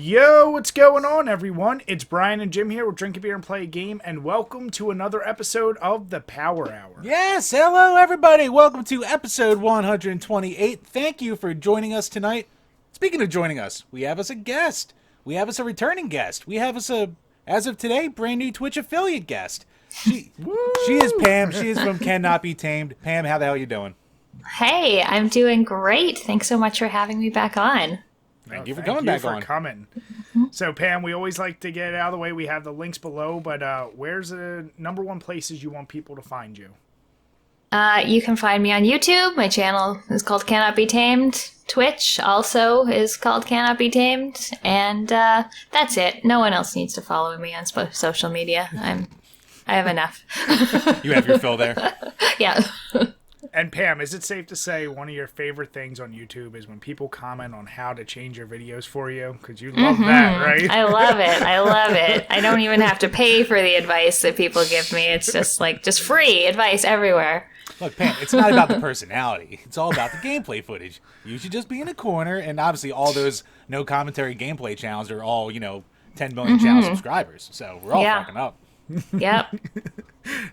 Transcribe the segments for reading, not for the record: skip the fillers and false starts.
Yo, what's going on, everyone? It's Brian and Jim here with Drink a Beer and Play a Game, and welcome to another episode of the Power Hour. Yes, hello everybody. Welcome to episode 128. Thank you for joining us tonight. Speaking of joining us, we have us a guest. We have us a returning guest. We have us a, as of today, brand new Twitch affiliate guest. She is Pam. She is from Cannot Be Tamed. Pam, how the hell are you doing? Hey, I'm doing great. Thanks so much for having me back on. Thank you for coming back on. So, Pam, we always like to get it out of the way. We have the links below, but where's the number one places you want people to find you? You can find me on YouTube. My channel is called Cannot Be Tamed. Twitch also is called Cannot Be Tamed. And that's it. No one else needs to follow me on social media. I have enough. You have your fill there. Yeah. And Pam, is it safe to say one of your favorite things on YouTube is when people comment on how to change your videos for you? Because you love that, right? I love it. I love it. I don't even have to pay for the advice that people give me. It's just free advice everywhere. Look, Pam, it's not about the personality. It's all about the gameplay footage. You should just be in a corner, and obviously all those no commentary gameplay channels are all, 10 million channel subscribers. So we're all fucking up. Yep.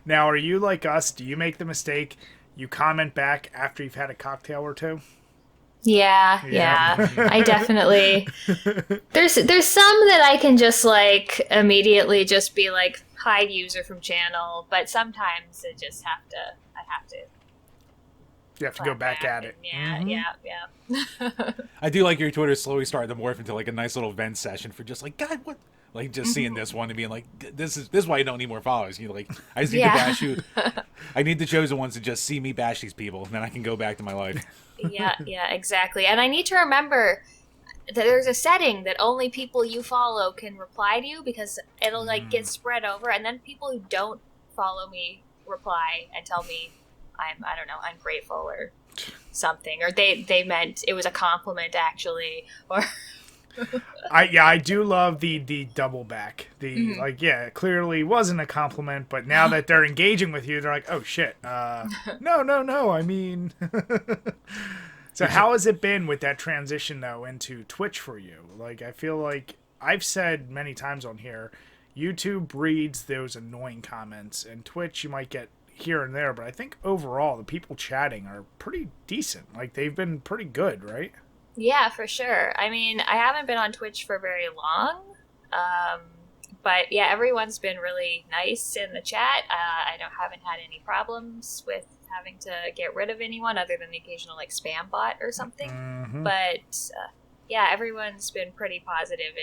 Now, are you like us? Do you make the mistake you comment back after you've had a cocktail or two? Yeah. I definitely. There's some that I can just immediately just be like hide user from channel, but sometimes I have to. You have to go back at it. Yeah. I do like your Twitter slowly starting to morph into like a nice little vent session for just like, God, what? Like just seeing this one and being like, this is why you don't need more followers. I just need to bash you. I need the chosen ones to just see me bash these people, and then I can go back to my life. Yeah, exactly. And I need to remember that there's a setting that only people you follow can reply to you, because it'll get spread over, and then people who don't follow me reply and tell me I'm ungrateful or something, or they meant it was a compliment actually, or. I do love the double back. It clearly wasn't a compliment, but now that they're engaging with you, they're like, oh shit. No. I mean, so how has it been with that transition though into Twitch for you? Like, I feel like I've said many times on here, YouTube breeds those annoying comments, and Twitch you might get here and there, but I think overall the people chatting are pretty decent. Like, they've been pretty good, right? Yeah, for sure. I mean, I haven't been on Twitch for very long, but yeah, everyone's been really nice in the chat. I haven't had any problems with having to get rid of anyone other than the occasional spam bot or something. But yeah, everyone's been pretty positive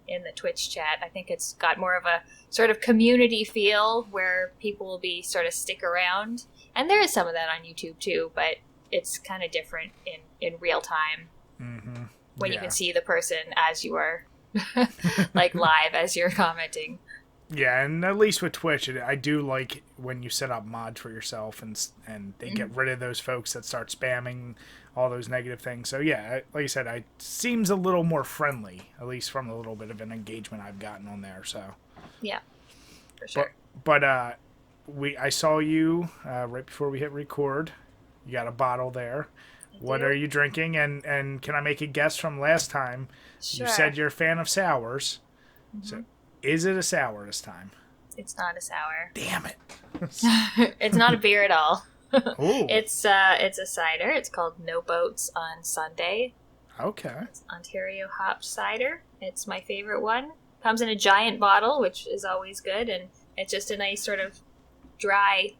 in the Twitch chat. I think it's got more of a sort of community feel where people will be sort of stick around, and there is some of that on YouTube too, but it's kind of different in real time. When you can see the person as you are live as you're commenting. Yeah, and at least with Twitch, I do like when you set up mods for yourself and they get rid of those folks that start spamming all those negative things. So yeah, like I said, it seems a little more friendly, at least from the little bit of an engagement I've gotten on there. So yeah, for sure. But I saw you right before we hit record. You got a bottle there. What are you drinking? And can I make a guess from last time? Sure. You said you're a fan of sours. So is it a sour this time? It's not a sour. Damn it. It's not a beer at all. Ooh. It's a cider. It's called No Boats on Sunday. Okay. It's Ontario hopped cider. It's my favorite one. Comes in a giant bottle, which is always good, and it's just a nice sort of dry,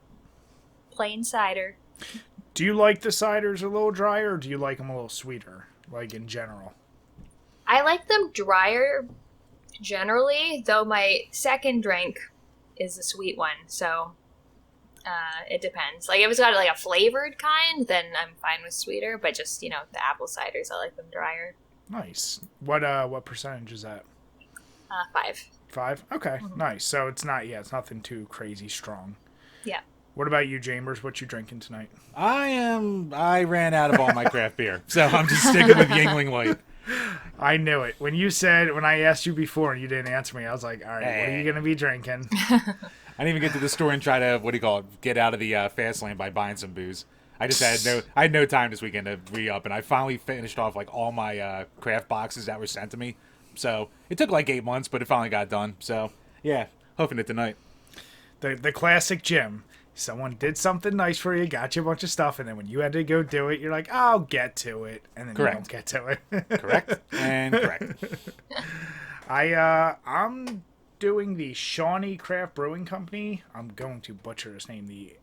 plain cider. Do you like the ciders a little drier, or do you like them a little sweeter, like in general? I like them drier generally, though my second drink is the sweet one, so it depends. Like, if it's got a flavored kind, then I'm fine with sweeter, but just, the apple ciders, I like them drier. Nice. What percentage is that? 5. 5? Okay, nice. So it's nothing too crazy strong. Yeah. What about you, Jamers? What you drinking tonight? I ran out of all my craft beer, so I'm just sticking with Yingling Light. I knew it. When I asked you before and you didn't answer me, I was like, all right, What are you going to be drinking? I didn't even get to the store and try to, get out of the fast lane by buying some booze. I had no time this weekend to re-up, and I finally finished off all my craft boxes that were sent to me. So it took like 8 months, but it finally got done. So yeah, hoping it tonight. The classic Jim. Someone did something nice for you, got you a bunch of stuff, and then when you had to go do it, you're like, I'll get to it. And then Correct. you don't get to it. Correct and correct. I'm doing the Shawnee Craft Brewing Company. I'm going to butcher his name, the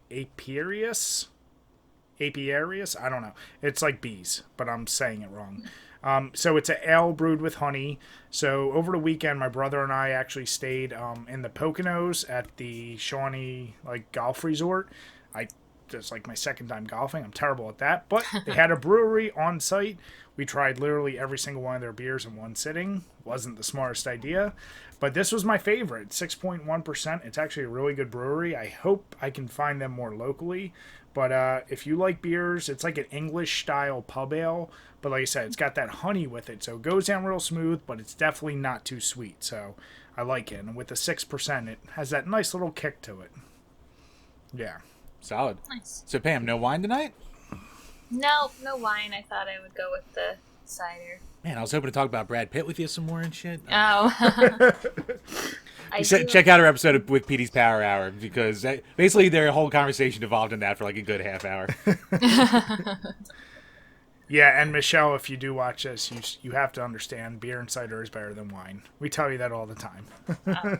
Apiarius? I don't know. It's like bees, but I'm saying it wrong. So it's an ale brewed with honey. So over the weekend, my brother and I actually stayed in the Poconos at the Shawnee golf resort. It's like my second time golfing. I'm terrible at that, but they had a brewery on site. We tried literally every single one of their beers in one sitting. Wasn't the smartest idea, but this was my favorite. 6.1%. It's actually a really good brewery. I hope I can find them more locally. But if you like beers, it's like an English-style pub ale. But like I said, it's got that honey with it. So it goes down real smooth, but it's definitely not too sweet. So I like it. And with the 6%, it has that nice little kick to it. Yeah. Solid. Nice. So Pam, no wine tonight? No wine. I thought I would go with the cider. Man, I was hoping to talk about Brad Pitt with you some more and shit. Oh. Check out our episode with Petey's Power Hour, because basically their whole conversation evolved in that for like a good half hour. Yeah, and Michelle, if you do watch this, you have to understand beer and cider is better than wine. We tell you that all the time. I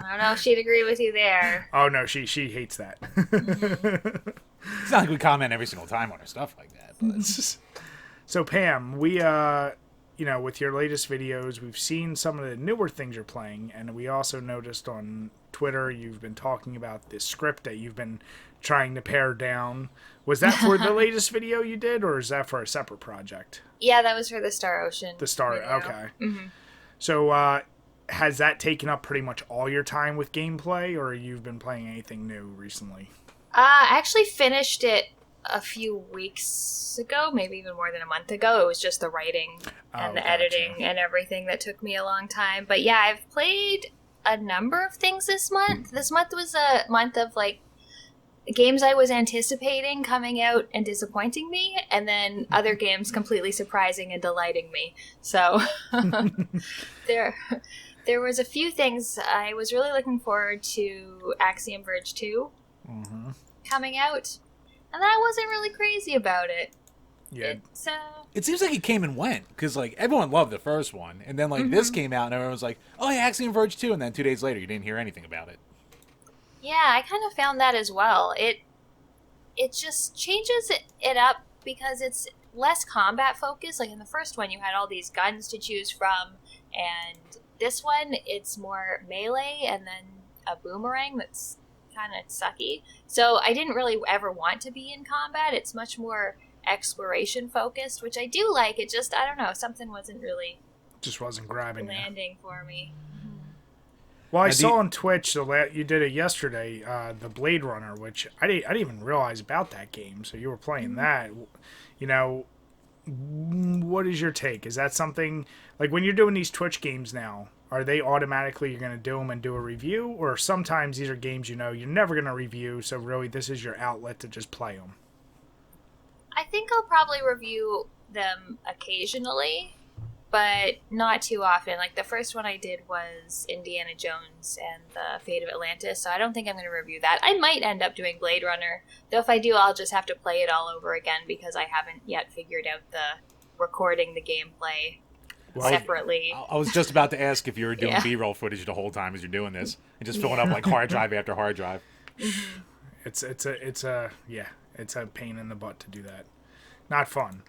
don't know if she'd agree with you there. Oh no, she hates that. It's not like we comment every single time on her stuff like that. But So Pam, we with your latest videos, we've seen some of the newer things you're playing, and we also noticed on Twitter you've been talking about this script that you've been trying to pare down. Was that for the latest video you did, or is that for a separate project? Yeah, that was for the Star Ocean. The Star, video. okay. Mm-hmm. So has that taken up pretty much all your time with gameplay, or you've been playing anything new recently? I actually finished it a few weeks ago, maybe even more than a month ago. It was just the writing and the editing and everything that took me a long time. But yeah, I've played a number of things this month. This month was a month of games I was anticipating coming out and disappointing me, and then other games completely surprising and delighting me. So there was a few things. I was really looking forward to Axiom Verge 2 coming out, and I wasn't really crazy about it. Yeah. it seems like it came and went, because everyone loved the first one, and then this came out and everyone was like, oh yeah, Axiom Verge 2, and then 2 days later you didn't hear anything about it. Yeah, I kind of found that as well. It just changes it up because it's less combat focused. Like in the first one, you had all these guns to choose from, and this one, it's more melee and then a boomerang that's kind of sucky. So I didn't really ever want to be in combat. It's much more exploration focused, which I do like. It just, I don't know, something wasn't really just wasn't grabbing landing for me. Well, I saw on Twitch you did it yesterday, the Blade Runner, which I didn't even realize about that game. So you were playing that. What is your take? Is that something when you're doing these Twitch games now? Are they automatically you're going to do them and do a review, or sometimes these are games you're never going to review? So really, this is your outlet to just play them. I think I'll probably review them occasionally, but not too often. Like the first one I did was Indiana Jones and the Fate of Atlantis, so I don't think I'm going to review that. I might end up doing Blade Runner, though if I do, I'll just have to play it all over again because I haven't yet figured out the recording the gameplay separately. I was just about to ask if you were doing B-roll footage the whole time as you're doing this and just filling up hard drive after hard drive. It's a pain in the butt to do that. Not fun.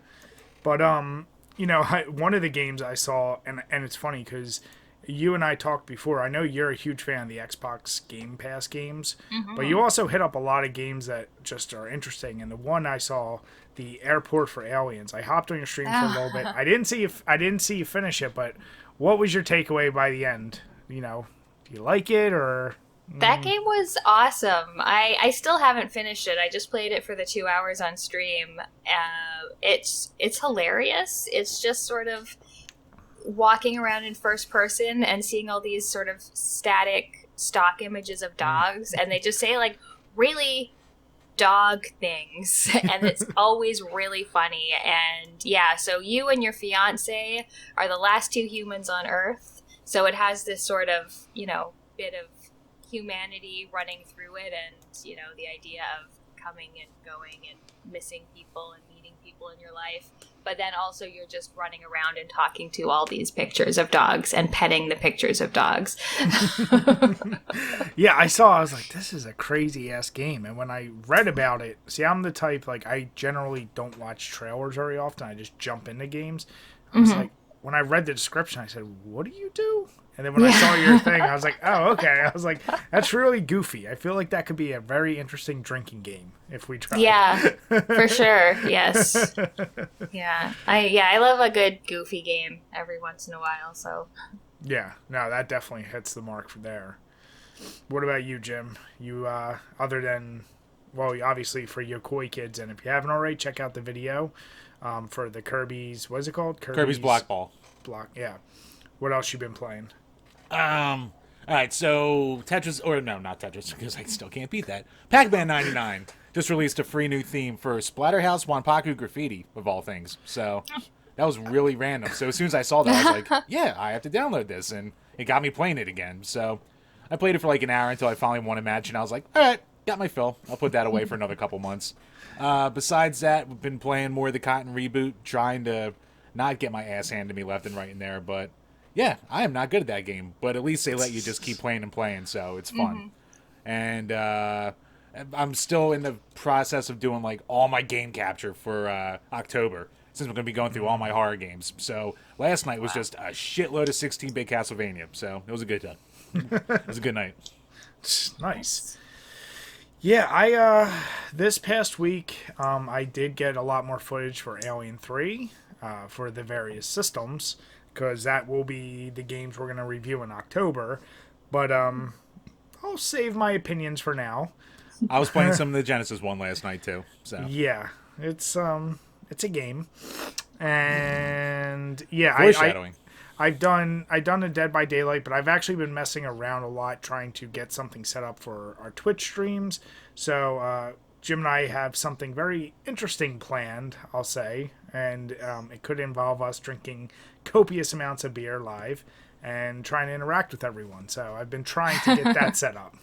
But one of the games I saw, and it's funny because you and I talked before. I know you're a huge fan of the Xbox Game Pass games, but you also hit up a lot of games that just are interesting. And the one I saw, the Airport for Aliens, I hopped on your stream for a little bit. I didn't see you finish it, but what was your takeaway by the end? Do you like it or? That game was awesome. I still haven't finished it. I just played it for the 2 hours on stream. It's hilarious. It's just sort of walking around in first person and seeing all these sort of static stock images of dogs, and they just say really dog things, and it's always really funny. And yeah, so you and your fiance are the last two humans on Earth, so it has this sort of, bit of humanity running through it, and the idea of coming and going and missing people and meeting people in your life, but then also you're just running around and talking to all these pictures of dogs and petting the pictures of dogs. Yeah, I was like, this is a crazy ass game. And when I read about it, see, I'm the type, like, I generally don't watch trailers very often. I just jump into games. I was like, when I read the description, I said, what do you do? And then when I saw your thing, I was like, oh, okay. I was like, that's really goofy. I feel like that could be a very interesting drinking game if we try. Yeah, for sure. Yes. Yeah. I love a good goofy game every once in a while, so. Yeah. No, that definitely hits the mark from there. What about you, Jim? You, other than, well, obviously for your koi kids, and if you haven't already, check out the video for the Kirby's, what is it called? Kirby's Block Ball. Yeah. What else you been playing? All right, so Tetris, or no, not Tetris, because I still can't beat that. Pac-Man 99 just released a free new theme for Splatterhouse Wanpaku Graffiti, of all things. So that was really random. So as soon as I saw that, I was like, yeah, I have to download this, and it got me playing it again. So I played it for like an hour until I finally won a match, and I was like, all right, got my fill. I'll put that away for another couple months. Besides that, we've been playing more of the Cotton reboot, trying to not get my ass handed to me left and right in there, but yeah, I am not good at that game, but at least they let you just keep playing and playing, so it's fun. And I'm still in the process of doing like all my game capture for October, since we're going to be going through all my horror games. So last night was just a shitload of 16-bit Castlevania, so it was a good time. It was a good night. Nice. Yeah, I this past week I did get a lot more footage for Alien 3 for the various systems, because that will be the games we're going to review in October. But I'll save my opinions for now. I was playing some of the Genesis one last night too. So yeah, it's a game, and yeah, foreshadowing. I've done a Dead by Daylight, but I've actually been messing around a lot trying to get something set up for our Twitch streams. So Jim and I have something very interesting planned, I'll say, and it could involve us drinking copious amounts of beer live and trying to interact with everyone. So I've been trying to get that set up.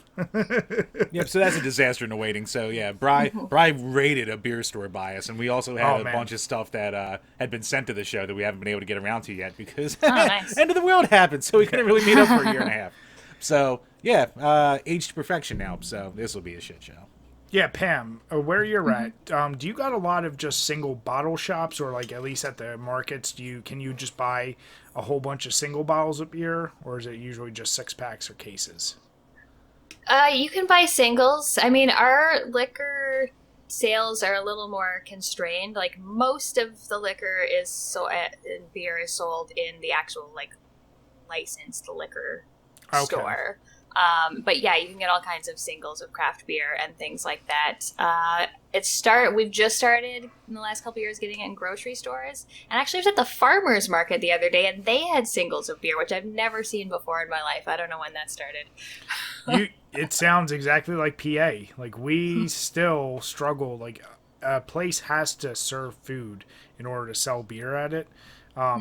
Yep, so that's a disaster in the waiting. So yeah, Bri raided a beer store by us, and we also had a bunch of stuff that had been sent to the show that we haven't been able to get around to yet because nice. end of the world happened, so we couldn't really meet up for a year and a half. So yeah, aged to perfection now, so this will be a shit show. Yeah, Pam, where you're at, do you got a lot of just single bottle shops, or like at least at the markets, can you just buy a whole bunch of single bottles of beer, or is it usually just 6-packs or cases? You can buy singles. I mean, our liquor sales are a little more constrained. Like most of the liquor beer is sold in the actual like licensed liquor store. But yeah, you can get all kinds of singles of craft beer and things like that. We've just started in the last couple of years getting it in grocery stores. And actually I was at the farmer's market the other day and they had singles of beer, which I've never seen before in my life. I don't know when that started. It sounds exactly like PA. Like we still struggle. Like a place has to serve food in order to sell beer at it.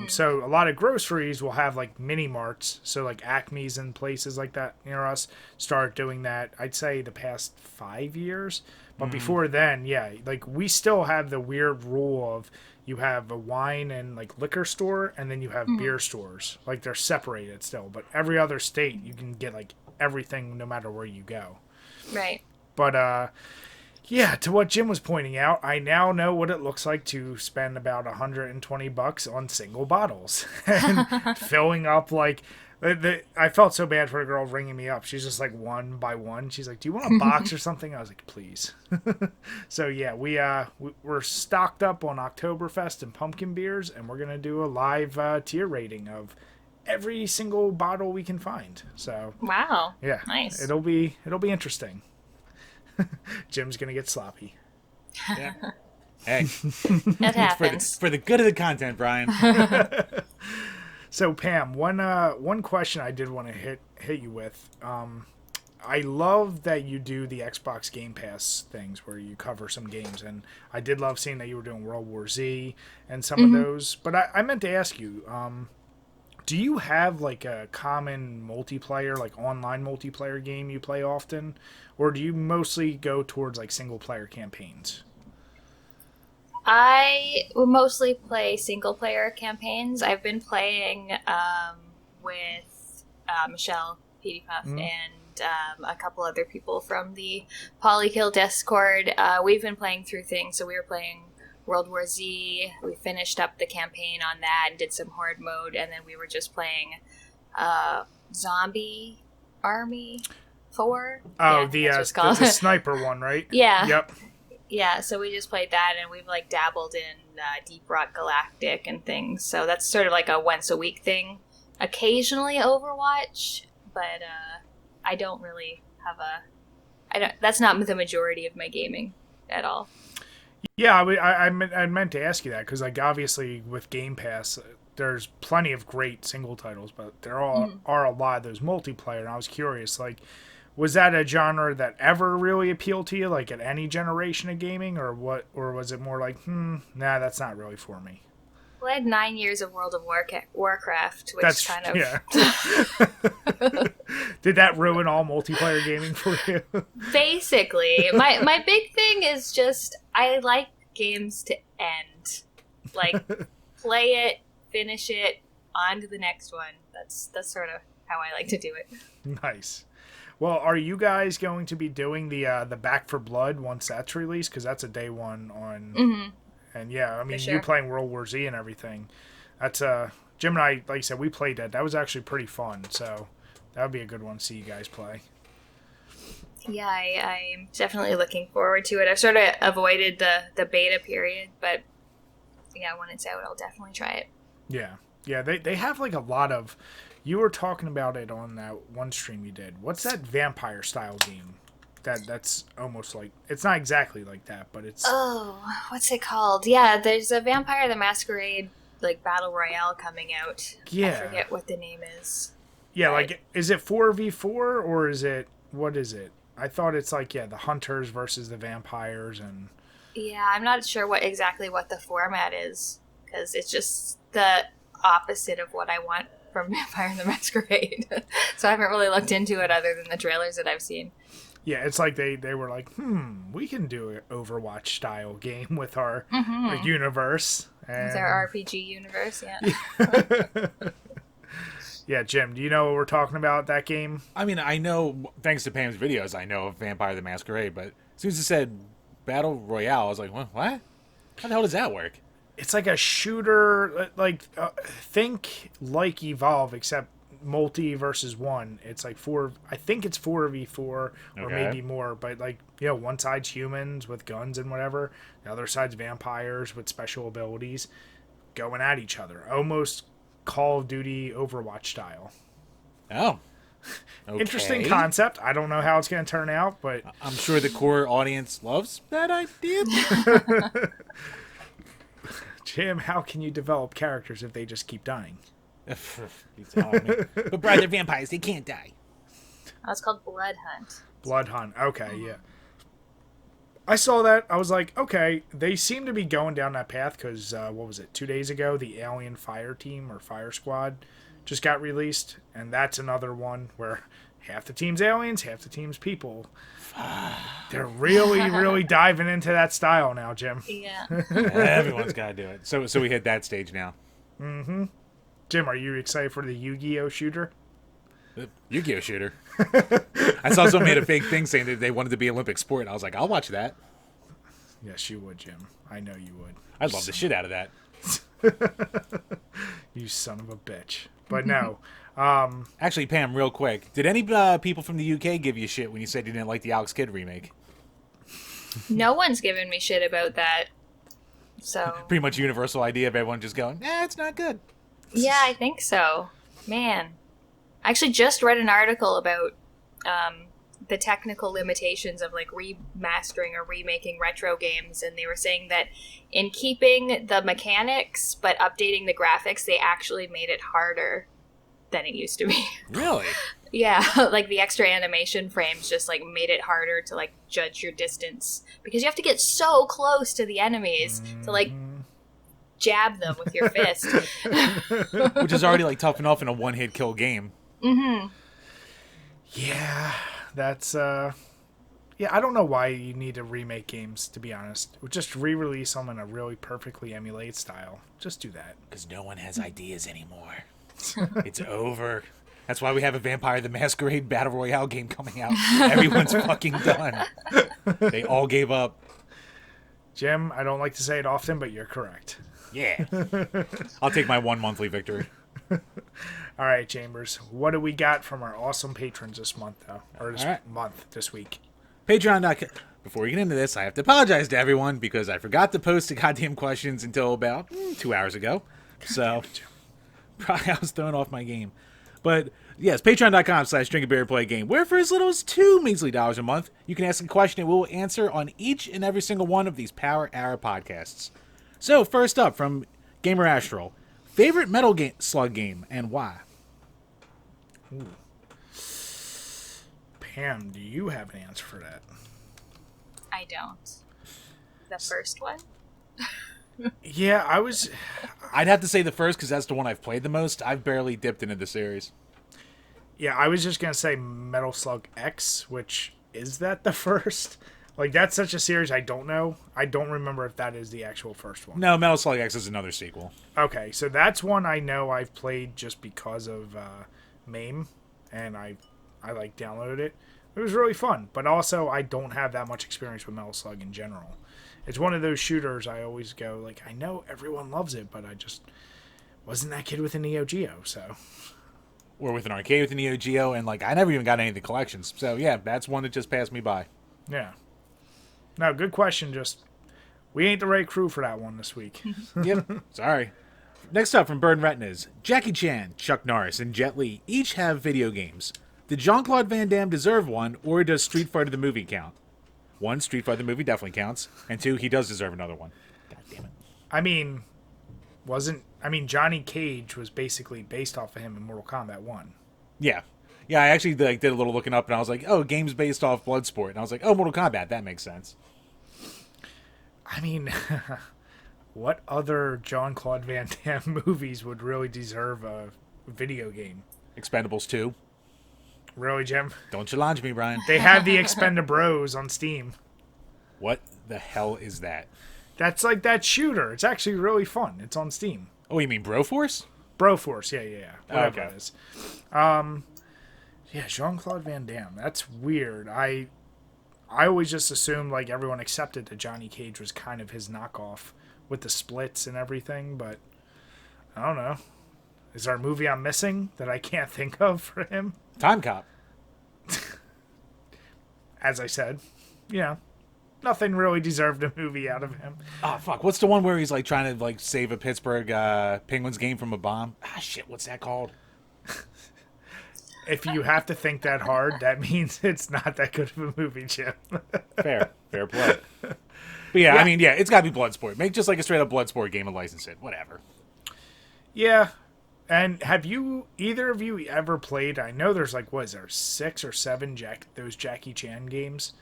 So a lot of groceries will have like mini marts. So like Acme's and places like that near us start doing that. I'd say the past 5 years. But before then, yeah, like we still have the weird rule of you have a wine and like liquor store and then you have beer stores. Like they're separated still. But every other state you can get like everything no matter where you go. Right. But yeah, to what Jim was pointing out, I now know what it looks like to spend about $120 on single bottles and filling up like I felt so bad for a girl ringing me up. She's just like one by one. She's like, "Do you want a box or something?" I was like, "Please." So yeah, we're stocked up on Oktoberfest and pumpkin beers, and we're gonna do a live tier rating of every single bottle we can find. So wow, yeah, nice. It'll be interesting. Jim's gonna get sloppy. Yeah. Hey, that happens for the good of the content, Brian. So Pam, one question I did want to hit you with. I love that you do the Xbox Game Pass things where you cover some games, and I did love seeing that you were doing World War Z and some of those. But I meant to ask you, do you have like a common multiplayer, like online multiplayer game you play often, or do you mostly go towards like single player campaigns? I will mostly play single player campaigns. I've been playing with Michelle PewDiePuff and a couple other people from the Polykill Discord. We've been playing through things. So we were playing World War Z. We finished up the campaign on that and did some Horde mode. And then we were just playing Zombie Army 4. Oh, yeah, the sniper one, right? Yeah. Yep. Yeah, so we just played that, and we've like dabbled in Deep Rock Galactic and things. So that's sort of like a once a week thing. Occasionally Overwatch, but I don't really have that's not the majority of my gaming at all. Yeah, I meant to ask you that because like obviously with Game Pass, there's plenty of great single titles, but there are a lot of those multiplayer. And I was curious, like, was that a genre that ever really appealed to you, like at any generation of gaming, or what? Or was it more like, nah, that's not really for me? Well, I had 9 years of World of Warcraft, which that's kind of... Yeah. Did that ruin all multiplayer gaming for you? Basically. My big thing is just, I like games to end. Like, play it, finish it, on to the next one. That's sort of how I like to do it. Nice. Well, are you guys going to be doing the Back for Blood once that's released? Because that's a day one on... Mm-hmm. And yeah, I mean, you playing World War Z and everything. That's Jim and I, like I said, we played that. That was actually pretty fun. So that would be a good one to see you guys play. Yeah, I'm definitely looking forward to it. I've sort of avoided the beta period, but yeah, when it's out, I'll definitely try it. Yeah. Yeah, they have like a lot of... You were talking about it on that one stream you did. What's that vampire style game? That's almost like... It's not exactly like that, but it's... Oh, what's it called? Yeah, there's a Vampire the Masquerade like Battle Royale coming out. Yeah. I forget what the name is. Yeah, like, is it 4v4 or is it... What is it? I thought it's like, the hunters versus the vampires and... Yeah, I'm not sure what the format is, because it's just the opposite of what I want from Vampire the Masquerade. So I haven't really looked into it other than the trailers that I've seen. Yeah, it's like they were like, we can do an Overwatch-style game with our universe. And... With our RPG universe, yeah. Yeah, Jim, do you know what we're talking about, that game? I mean, I know, thanks to Pam's videos, I know of Vampire the Masquerade, but as soon as it said Battle Royale, I was like, what? How the hell does that work? It's like a shooter, think like Evolve, except multi versus one. It's like I think it's 4v4 or maybe more, but one side's humans with guns and whatever, the other side's vampires with special abilities going at each other, almost Call of Duty Overwatch style. Oh, okay. Interesting concept. I don't know how it's going to turn out, but I'm sure the core audience loves that idea. Jim, how can you develop characters if they just keep dying? But brother, vampires, they can't die. Oh, it's called Blood Hunt. Blood Hunt. Okay, yeah. I saw that. I was like, okay, they seem to be going down that path because, 2 days ago, the Alien Fire Team or Fire Squad just got released. And that's another one where half the team's aliens, half the team's people. They're really, really diving into that style now, Jim. Yeah. Everyone's got to do it. So we hit that stage now. Mm-hmm. Jim, are you excited for the Yu-Gi-Oh shooter? Yu-Gi-Oh shooter? I saw someone made a fake thing saying that they wanted to be Olympic sport. And I was like, I'll watch that. Yes, you would, Jim. I know you would. I'd love the shit out of that. You son of a bitch. But no. Actually, Pam, real quick, did any people from the UK give you shit when you said you didn't like the Alex Kidd remake? No one's given me shit about that. So pretty much universal idea of everyone just going, it's not good. Yeah, I think so. Man. I actually just read an article about the technical limitations of remastering or remaking retro games, and they were saying that in keeping the mechanics but updating the graphics, they actually made it harder than it used to be. Really? Yeah, like the extra animation frames just like made it harder to like judge your distance because you have to get so close to the enemies to like jab them with your fist. Which is already like tough enough in a one-hit kill game. Mm-hmm. Yeah, that's yeah, I don't know why you need to remake games, to be honest. Just re-release them in a really perfectly emulate style. Just do that. Because no one has ideas anymore. It's over. That's why we have a Vampire the Masquerade Battle Royale game coming out. Everyone's fucking done. They all gave up. Jim, I don't like to say it often, but you're correct. Yeah. I'll take my 1 monthly victory. All right, Chambers. What do we got from our awesome patrons this month, though? Or this week? Patreon.com. Before we get into this, I have to apologize to everyone because I forgot to post the goddamn questions until about 2 hours ago. So, probably I was throwing off my game. But, yes, patreon.com/DrinkABeerandPlayAGame, where for as little as $2 measly a month, you can ask a question and we will answer on each and every single one of these Power Hour podcasts. So, first up, from Gamer Astral, favorite Metal Slug game and why? Ooh. Pam, do you have an answer for that? I don't. The first one? Yeah, I'd have to say the first because that's the one I've played the most. I've barely dipped into the series. Yeah, I was just going to say Metal Slug X, which, is that the first? Like, that's such a series I don't know. I don't remember if that is the actual first one. No, Metal Slug X is another sequel. Okay, so that's one I know I've played just because of MAME, and I like downloaded it. It was really fun, but also I don't have that much experience with Metal Slug in general. It's one of those shooters I always go, like, I know everyone loves it, but I just wasn't that kid with a Neo Geo, so. Or with an arcade with a Neo Geo, and, like, I never even got any of the collections. So, yeah, that's one that just passed me by. Yeah. No, good question, just, we ain't the right crew for that one this week. Yep, sorry. Next up from Burn Retinas, Jackie Chan, Chuck Norris, and Jet Li each have video games. Did Jean-Claude Van Damme deserve one, or does Street Fighter the movie count? 1, Street Fighter the movie definitely counts, and 2, he does deserve another one. God damn it. I mean, Johnny Cage was basically based off of him in Mortal Kombat 1. Yeah. Yeah, I actually did a little looking up, and I was like, oh, game's based off Bloodsport. And I was like, oh, Mortal Kombat, that makes sense. I mean, what other Jean-Claude Van Damme movies would really deserve a video game? Expendables 2. Really, Jim? Don't challenge me, Brian. They have the Expendabros on Steam. What the hell is that? That's like that shooter. It's actually really fun. It's on Steam. Oh, you mean Broforce? Broforce, yeah. Whatever Okay. it is. Yeah, Jean-Claude Van Damme. That's weird. I always just assumed like everyone accepted that Johnny Cage was kind of his knockoff with the splits and everything, but I don't know. Is there a movie I'm missing that I can't think of for him? Time Cop. As I said, nothing really deserved a movie out of him. Oh, fuck. What's the one where he's, like, trying to, like, save a Pittsburgh Penguins game from a bomb? Ah, shit. What's that called? If you have to think that hard, that means it's not that good of a movie, Jim. Fair play. But, yeah, I mean, it's got to be Bloodsport. Make just, like, a straight-up Bloodsport game and license it. Whatever. Yeah. And have either of you ever played, I know there's like, what is there, 6 or 7 those Jackie Chan games?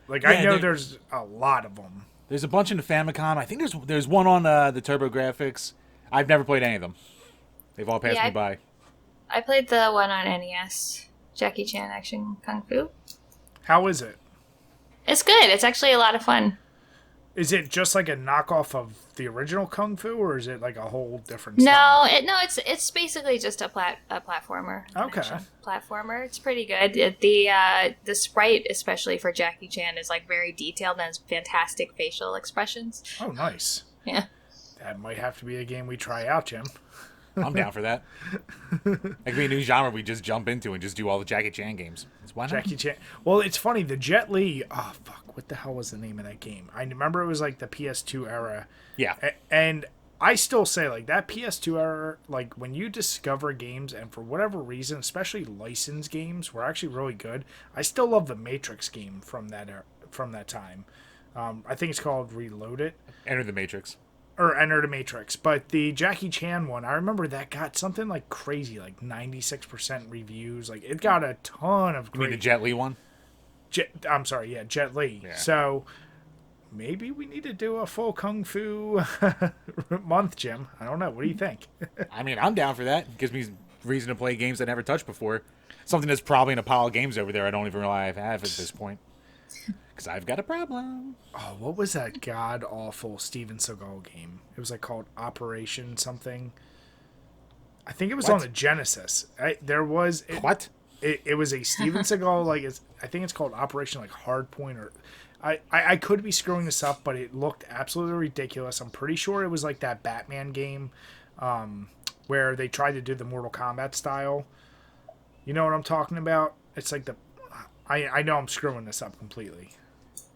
Like, yeah, I know there's a lot of them. There's a bunch in the Famicom. I think there's one on the TurboGrafx. I've never played any of them. They've all passed me by. I played the one on NES, Jackie Chan Action Kung Fu. How is it? It's good. It's actually a lot of fun. Is it just like a knockoff of the original Kung Fu, or is it like a whole different style? It's basically just a platformer. Okay. Platformer. It's pretty good. The sprite, especially for Jackie Chan, is like very detailed and has fantastic facial expressions. Oh, nice. Yeah. That might have to be a game we try out, Jim. I'm down for that. That could be a new genre we just jump into and just do all the Jackie Chan games. Why not? Jackie Chan. Well, it's funny. The Jet Li. Oh, fuck. What the hell was the name of that game? I remember it was like the PS2 era. Yeah. And I still say, like, that PS2 era, like, when you discover games, and for whatever reason, especially licensed games, were actually really good. I still love the Matrix game from that time. I think it's called Reloaded. Enter the Matrix. or Enter the Matrix, but the Jackie Chan one, I remember that got something like crazy, like 96% reviews. Like it got a ton of You mean great. the Jet Li one? I'm sorry, yeah, Jet Li. Yeah. So maybe we need to do a full kung fu month, Jim. I don't know. What do you think? I mean, I'm down for that. It gives me reason to play games I never touched before. Something that's probably in a pile of games over there I don't even realize I have at this point. Because I've got a problem. Oh, what was that god awful Steven Seagal game? It was like called Operation something. I think it was on the Genesis. What? It was a Steven Seagal I think it's called Operation like Hardpoint or I could be screwing this up, but it looked absolutely ridiculous. I'm pretty sure it was like that Batman game where they tried to do the Mortal Kombat style. You know what I'm talking about? It's like I know I'm screwing this up completely.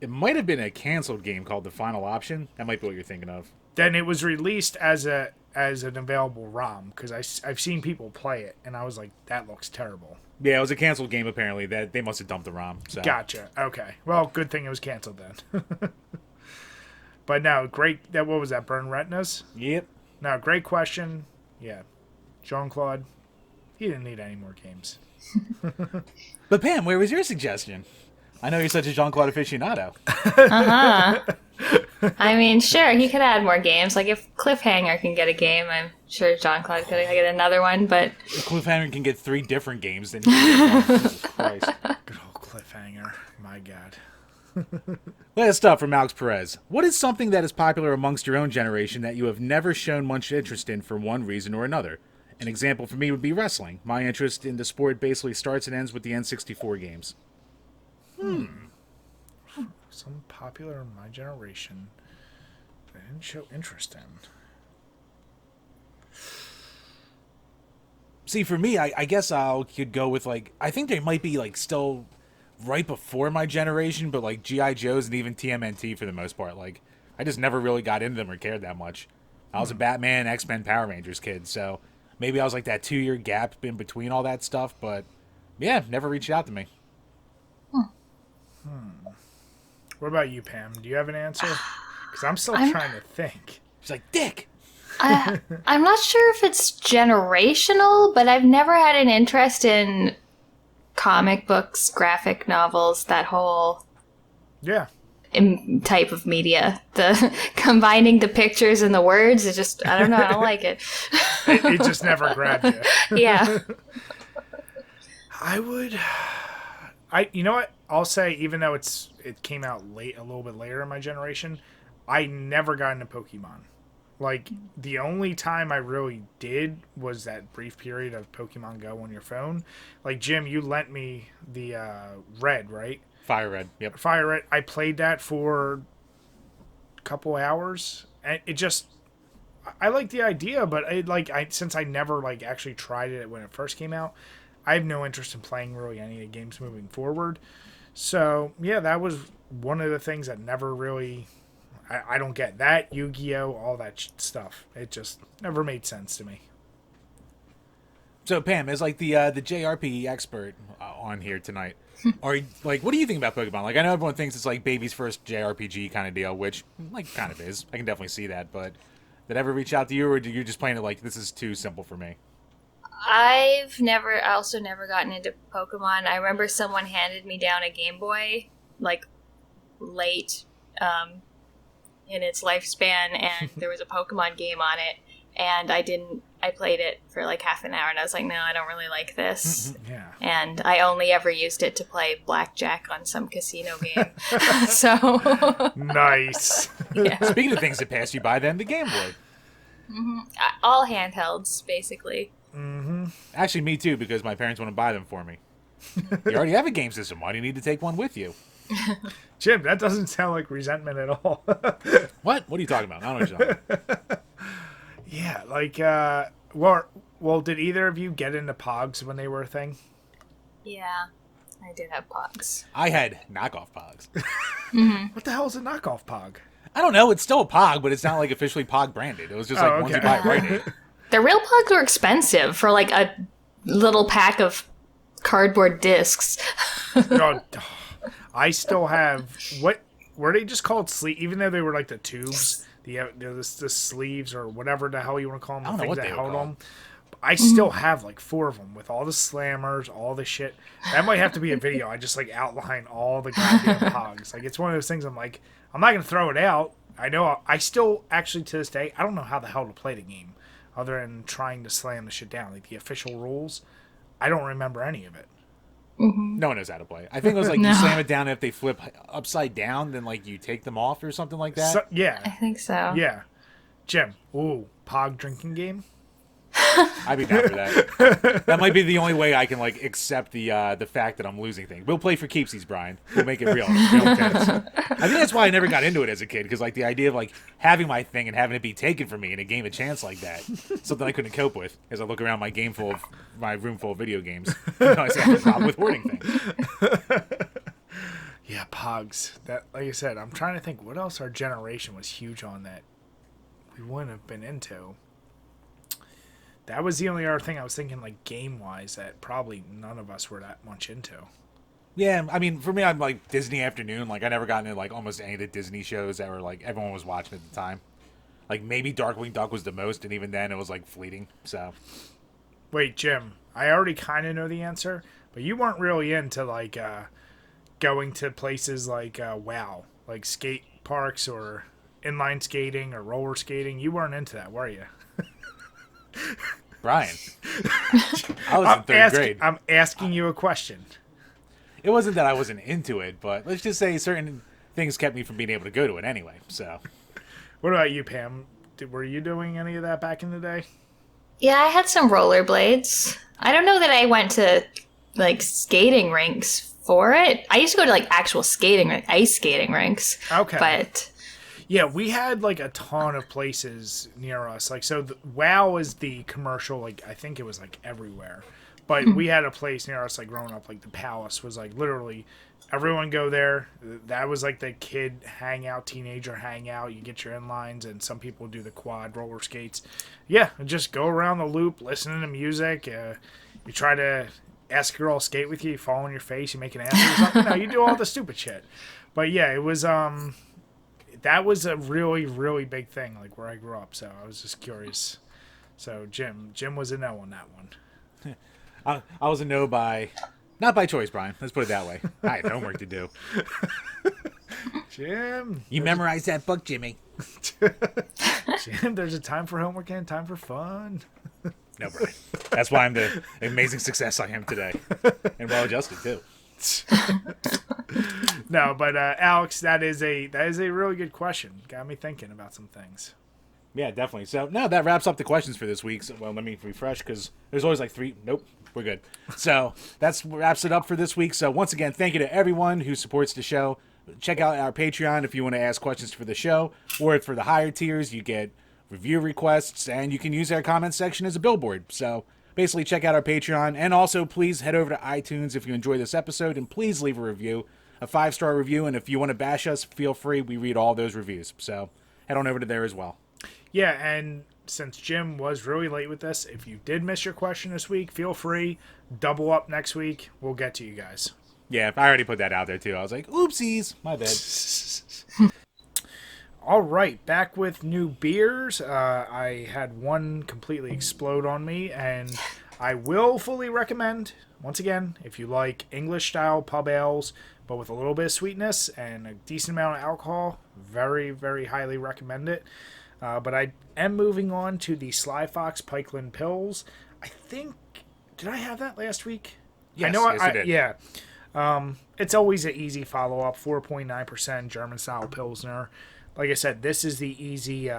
It might have been a canceled game called The Final Option. That might be what you're thinking of. Then it was released as an available ROM because I've seen people play it and I was like, that looks terrible. Yeah, it was a canceled game apparently. That they must have dumped the ROM. So. Gotcha. Okay. Well, good thing it was canceled then. But no, great. What was that? Burn Retinas? Yep. No, great question. Yeah. Jean-Claude, he didn't need any more games. But Pam, where was your suggestion? I know you're such a Jean-Claude aficionado. I mean, sure, he could add more games. Like, if Cliffhanger can get a game, I'm sure Jean-Claude could get another one, but... If Cliffhanger can get 3 different games, then... Jesus Christ. Good old Cliffhanger. My God. Last up from Alex Perez. What is something that is popular amongst your own generation that you have never shown much interest in for one reason or another? An example for me would be wrestling. My interest in the sport basically starts and ends with the N64 games. Some popular in my generation that I didn't show interest in. See, for me, I guess I could go with, like, I think they might be, like, still right before my generation, but, like, G.I. Joes and even TMNT for the most part. Like, I just never really got into them or cared that much. I was a Batman, X-Men, Power Rangers kid, so maybe I was, like, that 2-year gap in between all that stuff, but, yeah, never reached out to me. What about you, Pam? Do you have an answer? Because I'm still trying to think. She's like, Dick! I'm not sure if it's generational, but I've never had an interest in comic books, graphic novels, that whole type of media. The combining the pictures and the words is just, I don't know, I don't like it. It just never grabbed you. Yeah. You know what? I'll say, even though it came out late, a little bit later in my generation, I never got into Pokemon. Like, the only time I really did was that brief period of Pokemon Go on your phone. Like, Jim, you lent me the Red, right? Fire Red, yep. Fire Red. I played that for a couple hours, and it just... I like the idea, but since I never actually tried it when it first came out, I have no interest in playing really any of the games moving forward. So, yeah, that was one of the things that never really... I don't get that, Yu-Gi-Oh!, all that stuff. It just never made sense to me. So, Pam, as the JRPG expert on here tonight, what do you think about Pokemon? Like, I know everyone thinks it's like baby's first JRPG kind of deal, which, kind of is. I can definitely see that, but did it ever reach out to you, or did you just playing it this is too simple for me? I also never gotten into Pokemon. I remember someone handed me down a Game Boy, late in its lifespan, and there was a Pokemon game on it, and I played it for half an hour, and I was like, no, I don't really like this. Yeah. And I only ever used it to play blackjack on some casino game. So. Nice. Yeah. Speaking of things that passed you by, then, the Game Boy. Mm-hmm. All handhelds, basically. Mm-hmm. Actually, me too, because my parents want to buy them for me. You already have a game system. Why do you need to take one with you? Jim, that doesn't sound like resentment at all. What? What are you talking about? I don't know what you're talking about. Yeah, well, did either of you get into Pogs when they were a thing? Yeah, I did have Pogs. I had knockoff Pogs. Mm-hmm. What the hell is a knockoff Pog? I don't know. It's still a Pog, but it's not officially Pog branded. It was just ones you buy at Rite Aid. The real Pogs were expensive for a little pack of cardboard discs. God, I still have were they just called sleeve? Even though they were like the tubes, the sleeves or whatever the hell you want to call them, I don't know what that they were held called. them. I still have like 4 of them with all the slammers, all the shit. That might have to be a video. I just like outline all the goddamn pogs. Like it's one of those things. I'm like, I'm not gonna throw it out. I know I still actually to this day I don't know how the hell to play the game, other than trying to slam the shit down. Like the official rules, I don't remember any of it. No one knows how to play. I think it was like you slam it down, and if they flip upside down, then like you take them off or something like that. I Yeah, think so. yeah. Jim, ooh, pog drinking game. I'd be down for that. That might be the only way I can like accept the fact that I'm losing things. We'll play for keepsies, Brian. We'll make it real intense. I think that's why I never got into it as a kid, because like the idea of like having my thing and having it be taken from me in a game of chance like that, something I couldn't cope with. As I look around my room full of video games, I say I have a problem with hoarding things. Yeah, pogs. That, like I said, I'm trying to think what else our generation was huge on that we wouldn't have been into. That was the only other thing I was thinking, like, game-wise, that probably none of us were that much into. Yeah, I mean, for me, I'm like Disney Afternoon. Like, I never got into like almost any of the Disney shows that were like everyone was watching at the time. Like, maybe Darkwing Duck was the most, and even then it was like fleeting. So, Wait, Jim, I already kind of know the answer, but you weren't really into, like, going to places like, WoW, like skate parks or inline skating or roller skating. You weren't into that, were you? Brian, I was in third grade. I'm asking you a question. It wasn't that I wasn't into it, but let's just say certain things kept me from being able to go to it anyway. So, What about you, Pam? Were you doing any of that back in the day? Yeah, I had some rollerblades. I don't know that I went to like skating rinks for it. I used to go to like actual ice skating rinks. Okay. But Yeah, we had like a ton of places near us. Like, so WoW is the commercial, like, I think it was like everywhere. But we had a place near us, like, growing up, like the Palace was like literally everyone go there. That was like the kid hangout, teenager hangout. You get your inlines, and some people do the quad roller skates. Yeah, and just go around the loop, listening to music. You try to ask a girl to skate with you, you fall on your face, you make an ass or something. No, you do all the stupid shit. But yeah, it was that was a really, really big thing, like where I grew up. So I was just curious. So Jim was a no on that one. I was a no not by choice, Brian. Let's put it that way. I had homework to do. Jim, You memorized that book, Jimmy. Jim, there's a time for homework and time for fun. No, Brian. That's why I'm the amazing success I am today, and well adjusted too. No, but Alex, that is a really good question. Got me thinking about some things. Yeah, definitely. So, no, that wraps up the questions for this week. So, well, let me refresh because there's always like 3. Nope, we're good. So, that's wraps it up for this week. So, once again, thank you to everyone who supports the show. Check out our Patreon if you want to ask questions for the show, or for the higher tiers, you get review requests, and you can use our comment section as a billboard. So, basically, check out our Patreon, and also please head over to iTunes if you enjoy this episode, and please leave a review, a 5-star review, and if you want to bash us, feel free. We read all those reviews. So, head on over to there as well. Yeah, and since Jim was really late with this, if you did miss your question this week, feel free. Double up next week. We'll get to you guys. Yeah, I already put that out there, too. I was like, oopsies, my bad. All right, back with new beers. I had one completely explode on me, and I will fully recommend, once again, if you like English-style pub ales, but with a little bit of sweetness and a decent amount of alcohol, very, very highly recommend it. But I am moving on to the Sly Fox Pikeland Pils. I think, did I have that last week? Yes, I know yes, you did. Yeah. It's always an easy follow-up, 4.9% German-style Pilsner. Like I said, this is the easy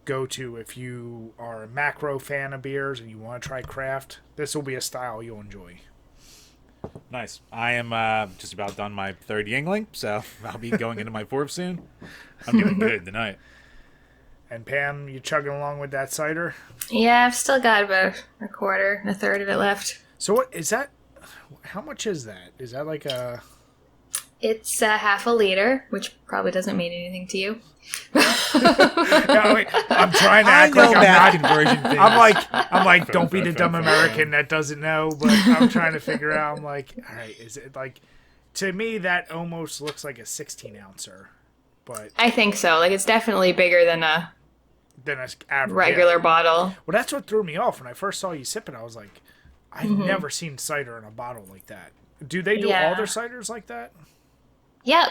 go-to if you are a macro fan of beers and you want to try craft. This will be a style you'll enjoy. Nice. I am just about done my 3rd Yingling, so I'll be going into my 4th soon. I'm doing good tonight. And Pam, you chugging along with that cider? yeah, I've still got about a quarter and a third of it left. So what is that? How much is that? Is that like a... It's half a liter, which probably doesn't mean anything to you. No, wait, I'm trying to I act know like I'm math not... conversion things. I'm like, don't be the dumb American that doesn't know, but I'm trying to figure out, I'm like, all right, is it like to me, that almost looks like a 16-ouncer, but I think so. Like, it's definitely bigger than a average regular bottle. Well, that's what threw me off when I first saw you sip it. I was like, I've never seen cider in a bottle like that. Do they do all their ciders like that? Yep,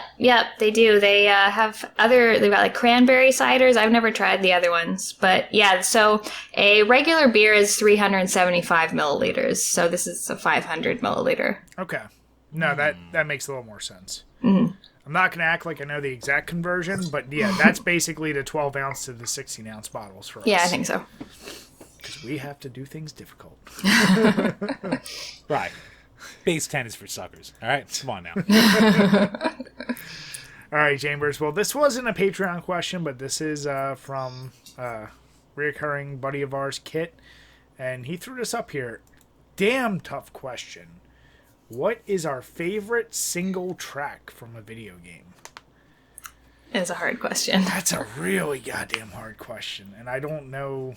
they do. They they've got like cranberry ciders. I've never tried the other ones, but yeah, so a regular beer is 375 milliliters. So this is a 500 milliliter. Okay. No, that makes a little more sense. I'm not going to act like I know the exact conversion, but yeah, that's basically the 12 ounce to the 16 ounce bottles for us. Yeah, I think so. Because we have to do things difficult. Right. Base 10 is for suckers. All right, come on now. All right, Chambers. Well, this wasn't a Patreon question, but this is from reoccurring buddy of ours, Kitt, and he threw this up here. Damn tough question. What is our favorite single track from a video game? It's a hard question. That's a really goddamn hard question, and I don't know.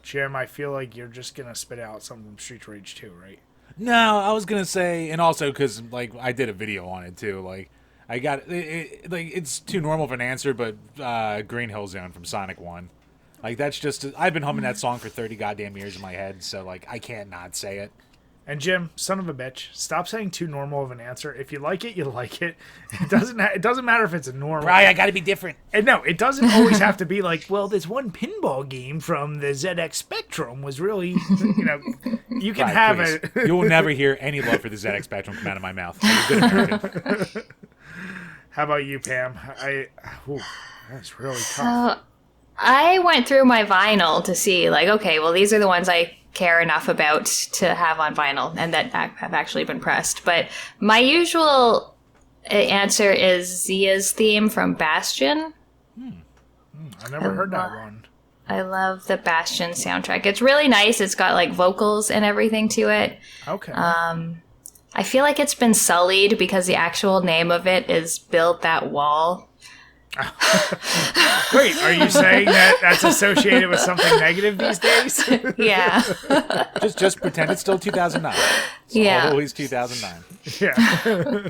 Jim, I feel like you're just gonna spit out something from Street Rage 2, right? No, I was gonna say, and also because like I did a video on it too. Like I got like it's too normal of an answer, but Green Hill Zone from Sonic 1. Like that's just I've been humming that song for 30 goddamn years in my head, so like I can't not say it. And Jim, son of a bitch, stop saying too normal of an answer. If you like it, you like it. It doesn't matter if it's a normal. Right, I got to be different. And no, it doesn't always have to be like, well, this one pinball game from the ZX Spectrum was really, you can have please. it. You will never hear any love for the ZX Spectrum come out of my mouth. I'm a good American. How about you, Pam? That's really tough. I went through my vinyl to see, like, okay, well, these are the ones I care enough about to have on vinyl and that have actually been pressed. But my usual answer is Zia's theme from Bastion. I never heard that one. I love the Bastion soundtrack. It's really nice. It's got like vocals and everything to it. Okay. I feel like it's been sullied because the actual name of it is Build That Wall. Wait, are you saying that that's associated with something negative these days? Yeah. just pretend it's still 2009. It's always 2009. Yeah.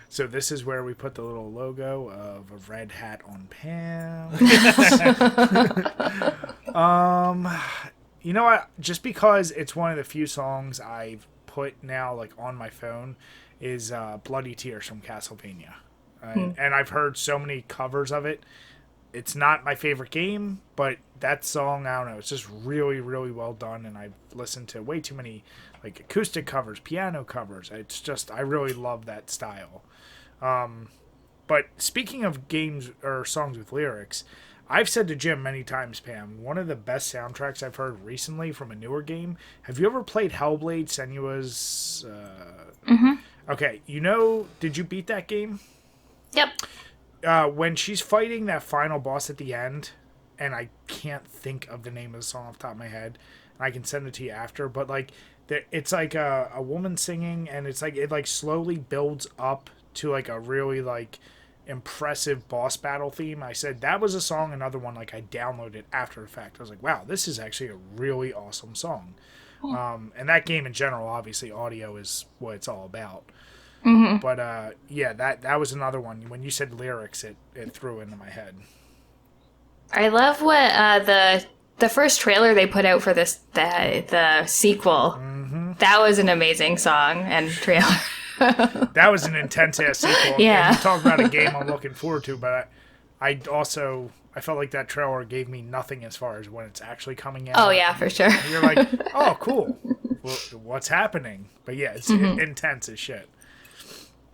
So this is where we put the little logo of a red hat on Pam. You know what? Just because it's one of the few songs I've put now like on my phone is Bloody Tears from Castlevania. And I've heard so many covers of it. It's not my favorite game, but that song, I don't know, it's just really, really well done. And I've listened to way too many like acoustic covers, piano covers. It's just, I really love that style. But speaking of games or songs with lyrics, I've said to Jim many times, Pam, one of the best soundtracks I've heard recently from a newer game. Have you ever played Hellblade: Senua's? Okay, did you beat that game? Yep. When she's fighting that final boss at the end, and I can't think of the name of the song off the top of my head, and I can send it to you after, but like it's like a woman singing, and it's like it like slowly builds up to like a really like impressive boss battle theme. I said that was a song, another one like I downloaded after the fact. I was like, wow, this is actually a really awesome song. And that game in general, obviously audio is what it's all about. But yeah, that was another one. When you said lyrics, it threw into my head. I love what the first trailer they put out for the sequel. That was an amazing song and trailer. That was an intense ass sequel. Yeah. And you talk about a game I'm looking forward to, but I felt like that trailer gave me nothing as far as when it's actually coming out. Oh yeah, for sure. And you're like, oh cool, well, what's happening? But yeah, it's intense as shit.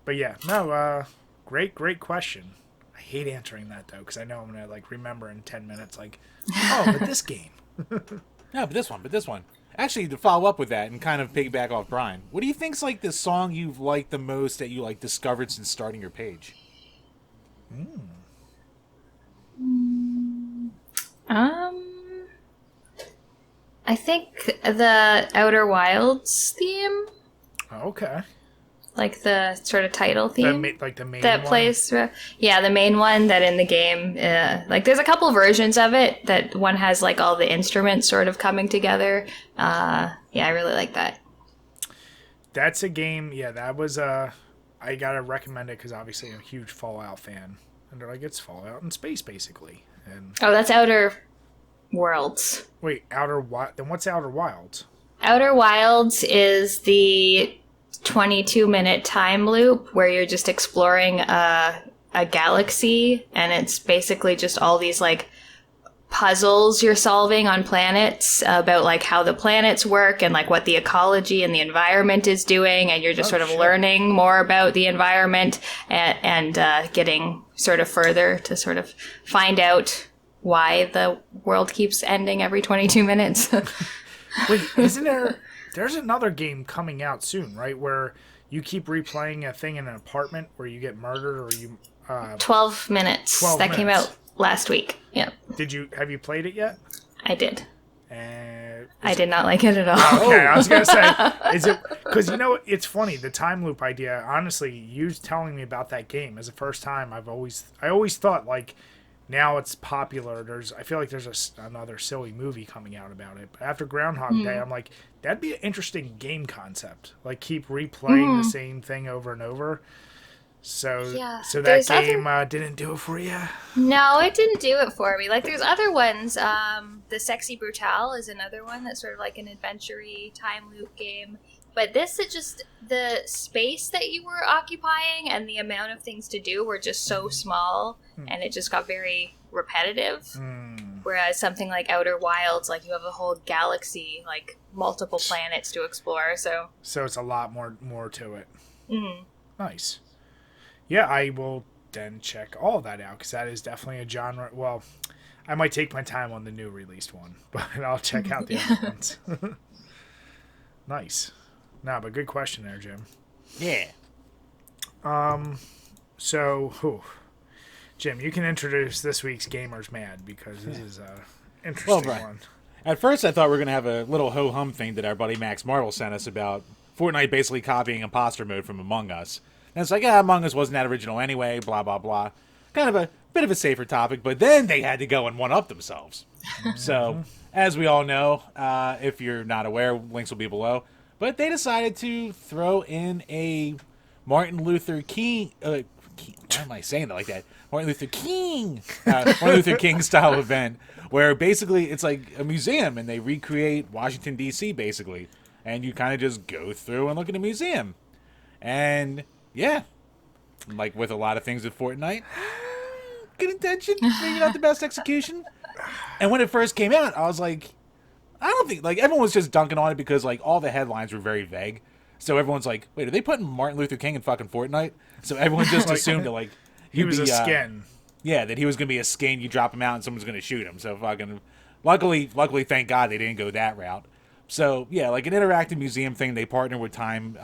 But yeah, no, great question. I hate answering that though, because I know I'm gonna like remember in 10 minutes, like, oh, but this game. No, but this one. Actually, to follow up with that and kind of piggyback off Brian, what do you think's like the song you've liked the most that you like discovered since starting your page? I think the Outer Wilds theme. Okay. Like the sort of title theme. The main that one? plays. Yeah, the main one that in the game. Like there's a couple versions of it that one has like all the instruments sort of coming together. Yeah, I really like that. That's a game. Yeah, that was I gotta recommend it because obviously I'm a huge Fallout fan, and they're like it's Fallout in space basically. And Oh, that's Outer Worlds. wait, Outer Wild. Then what's Outer Wilds? Outer Wilds is the 22-minute time loop where you're just exploring a galaxy, and it's basically just all these like puzzles you're solving on planets about like how the planets work and like what the ecology and the environment is doing, and you're just sort of learning more about the environment and getting sort of further to sort of find out why the world keeps ending every 22 minutes. Wait, isn't there? There's another game coming out soon, right? Where you keep replaying a thing in an apartment where you get murdered, or you. 12 minutes. 12 that came minutes. out last week. Yeah. Have you played it yet? I did. And I did not like it at all. okay, I was gonna say, is it because it's funny the time loop idea. Honestly, you telling me about that game as the first time, I always thought like now it's popular. I feel like there's another silly movie coming out about it. But after Groundhog Day, I'm like that'd be an interesting game concept. Like keep replaying the same thing over and over. So that game didn't do it for you? No, it didn't do it for me. Like, there's other ones. The Sexy Brutale is another one that's sort of like an adventure-y time loop game. But this is just the space that you were occupying and the amount of things to do were just so small, and it just got very repetitive. Whereas something like Outer Wilds, like you have a whole galaxy, like multiple planets to explore. So it's a lot more to it. Mm-hmm. Nice. Yeah, I will then check all of that out because that is definitely a genre. Well, I might take my time on the new released one, but I'll check out the other ones. Nice. No, but good question there, Jim. Yeah. So, Jim, you can introduce this week's GamersMad because this is a interesting one. At first, I thought we were going to have a little ho-hum thing that our buddy Max Marvel sent us about Fortnite basically copying imposter mode from Among Us. And it's like, Among Us wasn't that original anyway, blah, blah, blah. Kind of a bit of a safer topic, but then they had to go and one-up themselves. So, as we all know, if you're not aware, links will be below. But they decided to throw in a Martin Luther King... why am I saying it like that? Martin Luther King style event, where basically it's like a museum, and they recreate Washington, D.C., basically. And you kind of just go through and look at a museum. And... yeah, like with a lot of things with Fortnite, good intention, maybe not the best execution. And when it first came out, I was like, I don't think, like, everyone was just dunking on it because, like, all the headlines were very vague. So everyone's like, wait, are they putting Martin Luther King in fucking Fortnite? So everyone just assumed that, like, he was a skin. Yeah, that he was going to be a skin, you drop him out and someone's going to shoot him. So fucking, luckily, thank God they didn't go that route. So, yeah, like an interactive museum thing, they partner with Time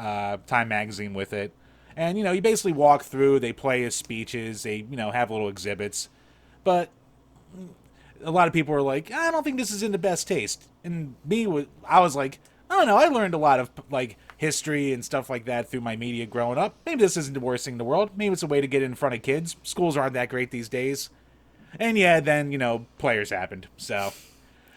Magazine with it. And, you know, you basically walk through, they play his speeches, they, you know, have little exhibits. But a lot of people are like, I don't think this is in the best taste. And I was like, I don't know, I learned a lot of, like, history and stuff like that through my media growing up. Maybe this isn't the worst thing in the world. Maybe it's a way to get in front of kids. Schools aren't that great these days. And, yeah, then, you know, players happened. So...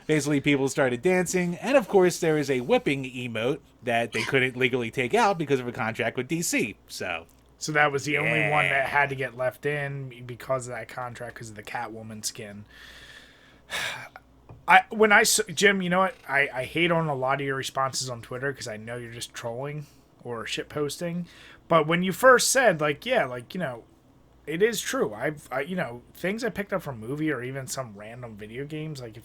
basically, people started dancing, and of course, there is a whipping emote that they couldn't legally take out because of a contract with DC. So that was the only one that had to get left in because of that contract, because of the Catwoman skin. Jim, you know what? I hate on a lot of your responses on Twitter because I know you're just trolling or shit posting. But when you first said, like, yeah, like, you know, it is true. You know, things I picked up from movie or even some random video games, like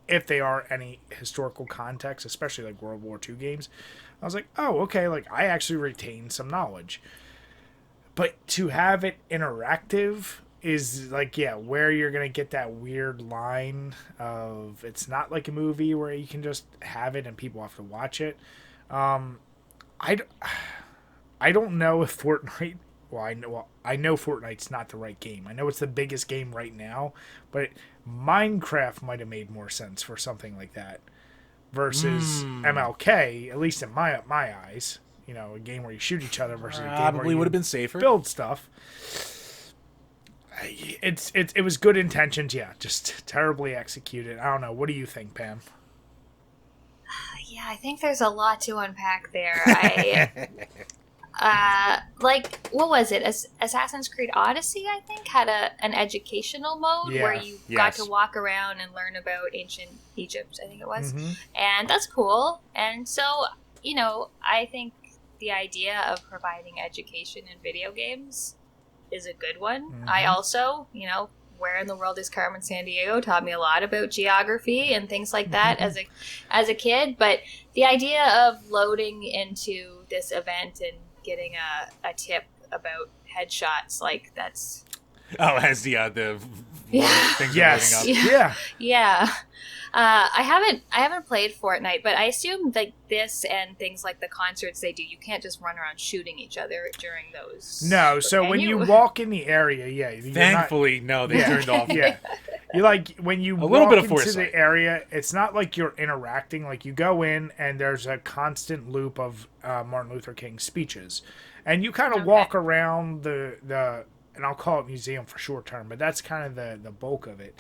if they are any historical context, especially like World War II games, I was like, oh, okay, like I actually retained some knowledge. But to have it interactive is like, yeah, where you're gonna get that weird line of it's not like a movie where you can just have it and people have to watch it. I don't know if Fortnite. Well, I know Fortnite's not the right game. I know it's the biggest game right now, but Minecraft might have made more sense for something like that versus MLK, at least in my eyes. You know, a game where you shoot each other versus a game where probably you would have been safer. Build stuff. It was good intentions, yeah, just terribly executed. I don't know. What do you think, Pam? Yeah, I think there's a lot to unpack there. Like, what was it? Assassin's Creed Odyssey, I think, had an educational mode where you got to walk around and learn about ancient Egypt, I think it was. Mm-hmm. And that's cool. And so, I think the idea of providing education in video games is a good one. Mm-hmm. I also, Where in the World is Carmen Sandiego taught me a lot about geography and things like that as a kid. But the idea of loading into this event and getting a tip about headshots, like that's... Oh, as the things are loading up. Yeah. I haven't played Fortnite, but I assume that this and things like the concerts they do, you can't just run around shooting each other during those. No, so when you walk in the area, thankfully, they turned off. Yeah, you like when you walk into the area, it's not like you're interacting. Like you go in and there's a constant loop of Martin Luther King speeches, and you kind of walk around the and I'll call it museum for short term, but that's kind of the bulk of it.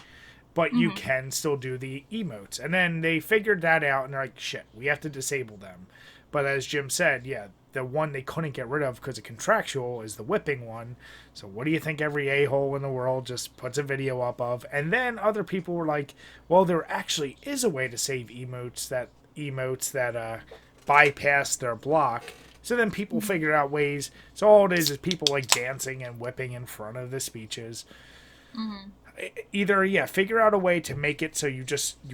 But you can still do the emotes. And then they figured that out, and they're like, shit, we have to disable them. But as Jim said, the one they couldn't get rid of because of contractual is the whipping one. So what do you think every a-hole in the world just puts a video up of? And then other people were like, well, there actually is a way to save emotes that bypass their block. So then people figured out ways. So all it is people like dancing and whipping in front of the speeches. Mm-hmm. Either figure out a way to make it so you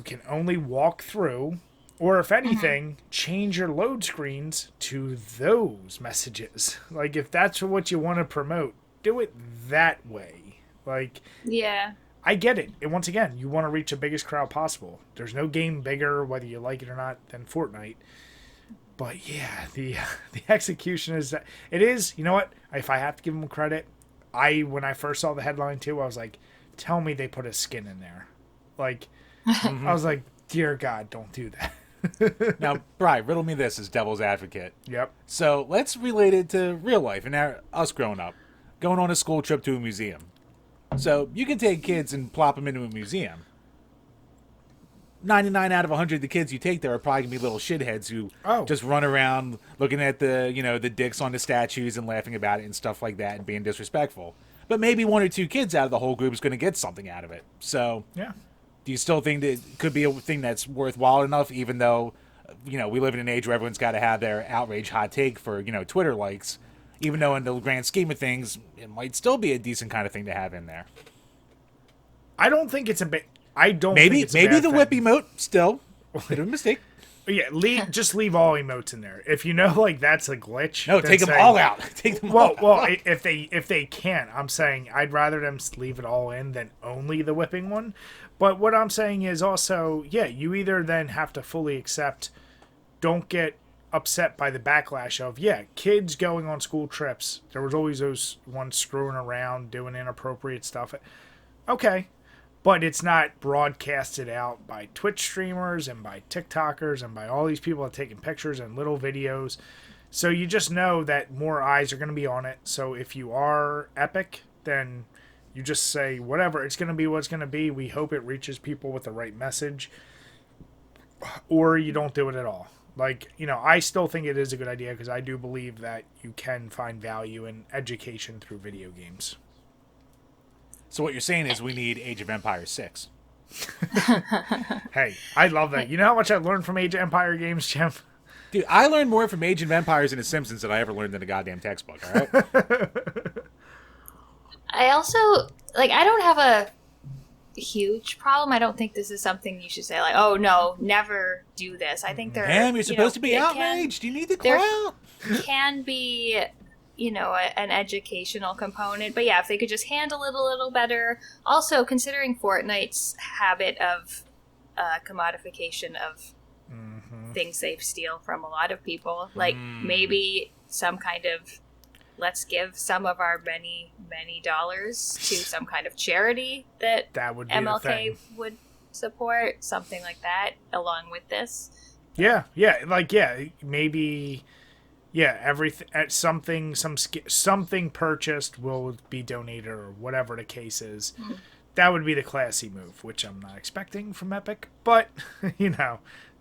can only walk through, or if anything, change your load screens to those messages. Like if that's what you want to promote, do it that way. Like I get it. And once again, you want to reach the biggest crowd possible. There's no game bigger, whether you like it or not, than Fortnite. But the execution is that it is. You know what? If I have to give them credit, when I first saw the headline too, I was like, tell me they put a skin in there. Like, I was like, dear God, don't do that. Now, Bri, riddle me this as devil's advocate. Yep. So let's relate it to real life and us growing up, going on a school trip to a museum. So you can take kids and plop them into a museum. 99 out of 100 of the kids you take there are probably going to be little shitheads who just run around looking at the dicks on the statues and laughing about it and stuff like that and being disrespectful. But maybe one or two kids out of the whole group is going to get something out of it. So, do you still think that it could be a thing that's worthwhile enough, even though, we live in an age where everyone's got to have their outrage hot take for, Twitter likes, even though in the grand scheme of things, it might still be a decent kind of thing to have in there? I don't think it's a bit. I don't. Maybe think it's the whip emote still. Bit of a mistake. Yeah, just leave all emotes in there. If you know, like that's a glitch. No, take them all out. Take them all out. Well, if they can't, I'm saying I'd rather them leave it all in than only the whipping one. But what I'm saying is also, you either then have to fully accept, don't get upset by the backlash of kids going on school trips. There was always those ones screwing around, doing inappropriate stuff. Okay. But it's not broadcasted out by Twitch streamers and by TikTokers and by all these people that are taking pictures and little videos. So you just know that more eyes are going to be on it. So if you are Epic, then you just say, whatever, it's going to be what it's going to be. We hope it reaches people with the right message. Or you don't do it at all. Like, I still think it is a good idea because I do believe that you can find value in education through video games. So what you're saying is we need Age of Empires 6. Hey, I love that. You know how much I learned from Age of Empire games, Jim? Dude, I learned more from Age of Empires and The Simpsons than I ever learned in a goddamn textbook, all right? I also, I don't have a huge problem. I don't think this is something you should say, like, oh, no, never do this. I think Damn, you're supposed to be outraged. You need the clout. There can be... an educational component. But if they could just handle it a little better. Also, considering Fortnite's habit of commodification of things they steal from a lot of people, maybe some kind of, let's give some of our many, many dollars to some kind of charity that would be MLK would support, something like that, along with this. Maybe... everything something purchased will be donated or whatever the case is. That would be the classy move, which I'm not expecting from Epic, but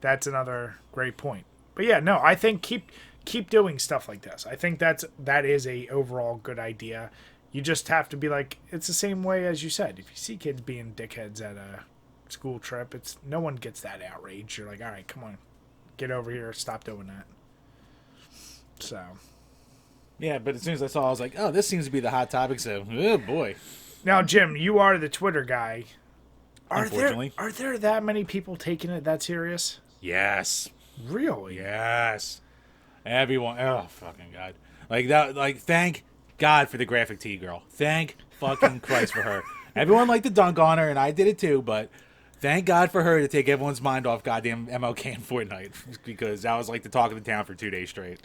That's another great point. But yeah, no, I think keep doing stuff like this. I think that is a overall good idea. You just have to be like, it's the same way as you said. If you see kids being dickheads at a school trip, it's no one gets that outraged. You're like, all right, come on, get over here, stop doing that. So, yeah, but as soon as I saw, I was like, oh, this seems to be the hot topic. So, oh boy. now, Jim, you are the Twitter guy. Unfortunately, are there that many people taking it that serious? yes, Really? yes, everyone. Oh fucking god! Like that. Like thank God for the graphic tee girl. Thank fucking Christ for her. Everyone liked to dunk on her, and I did it too. But thank God for her to take everyone's mind off goddamn MLK and Fortnite, because that was like the talk of the town for 2 days straight.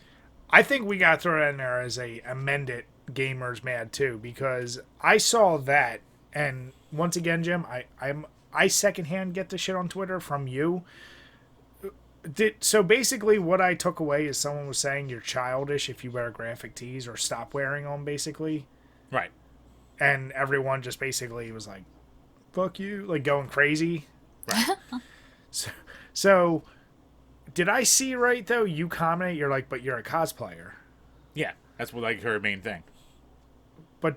I think we got to throw it in there as a amended GamersMad too, because I saw that, and once again, Jim, I secondhand get the shit on Twitter from you. So basically, what I took away is someone was saying you're childish if you wear graphic tees, or stop wearing them, basically. Right. And everyone just basically was like, "Fuck you," like going crazy. Right. So, did I see right though? You commented, you're like, "But you're a cosplayer." Yeah, that's what like her main thing. But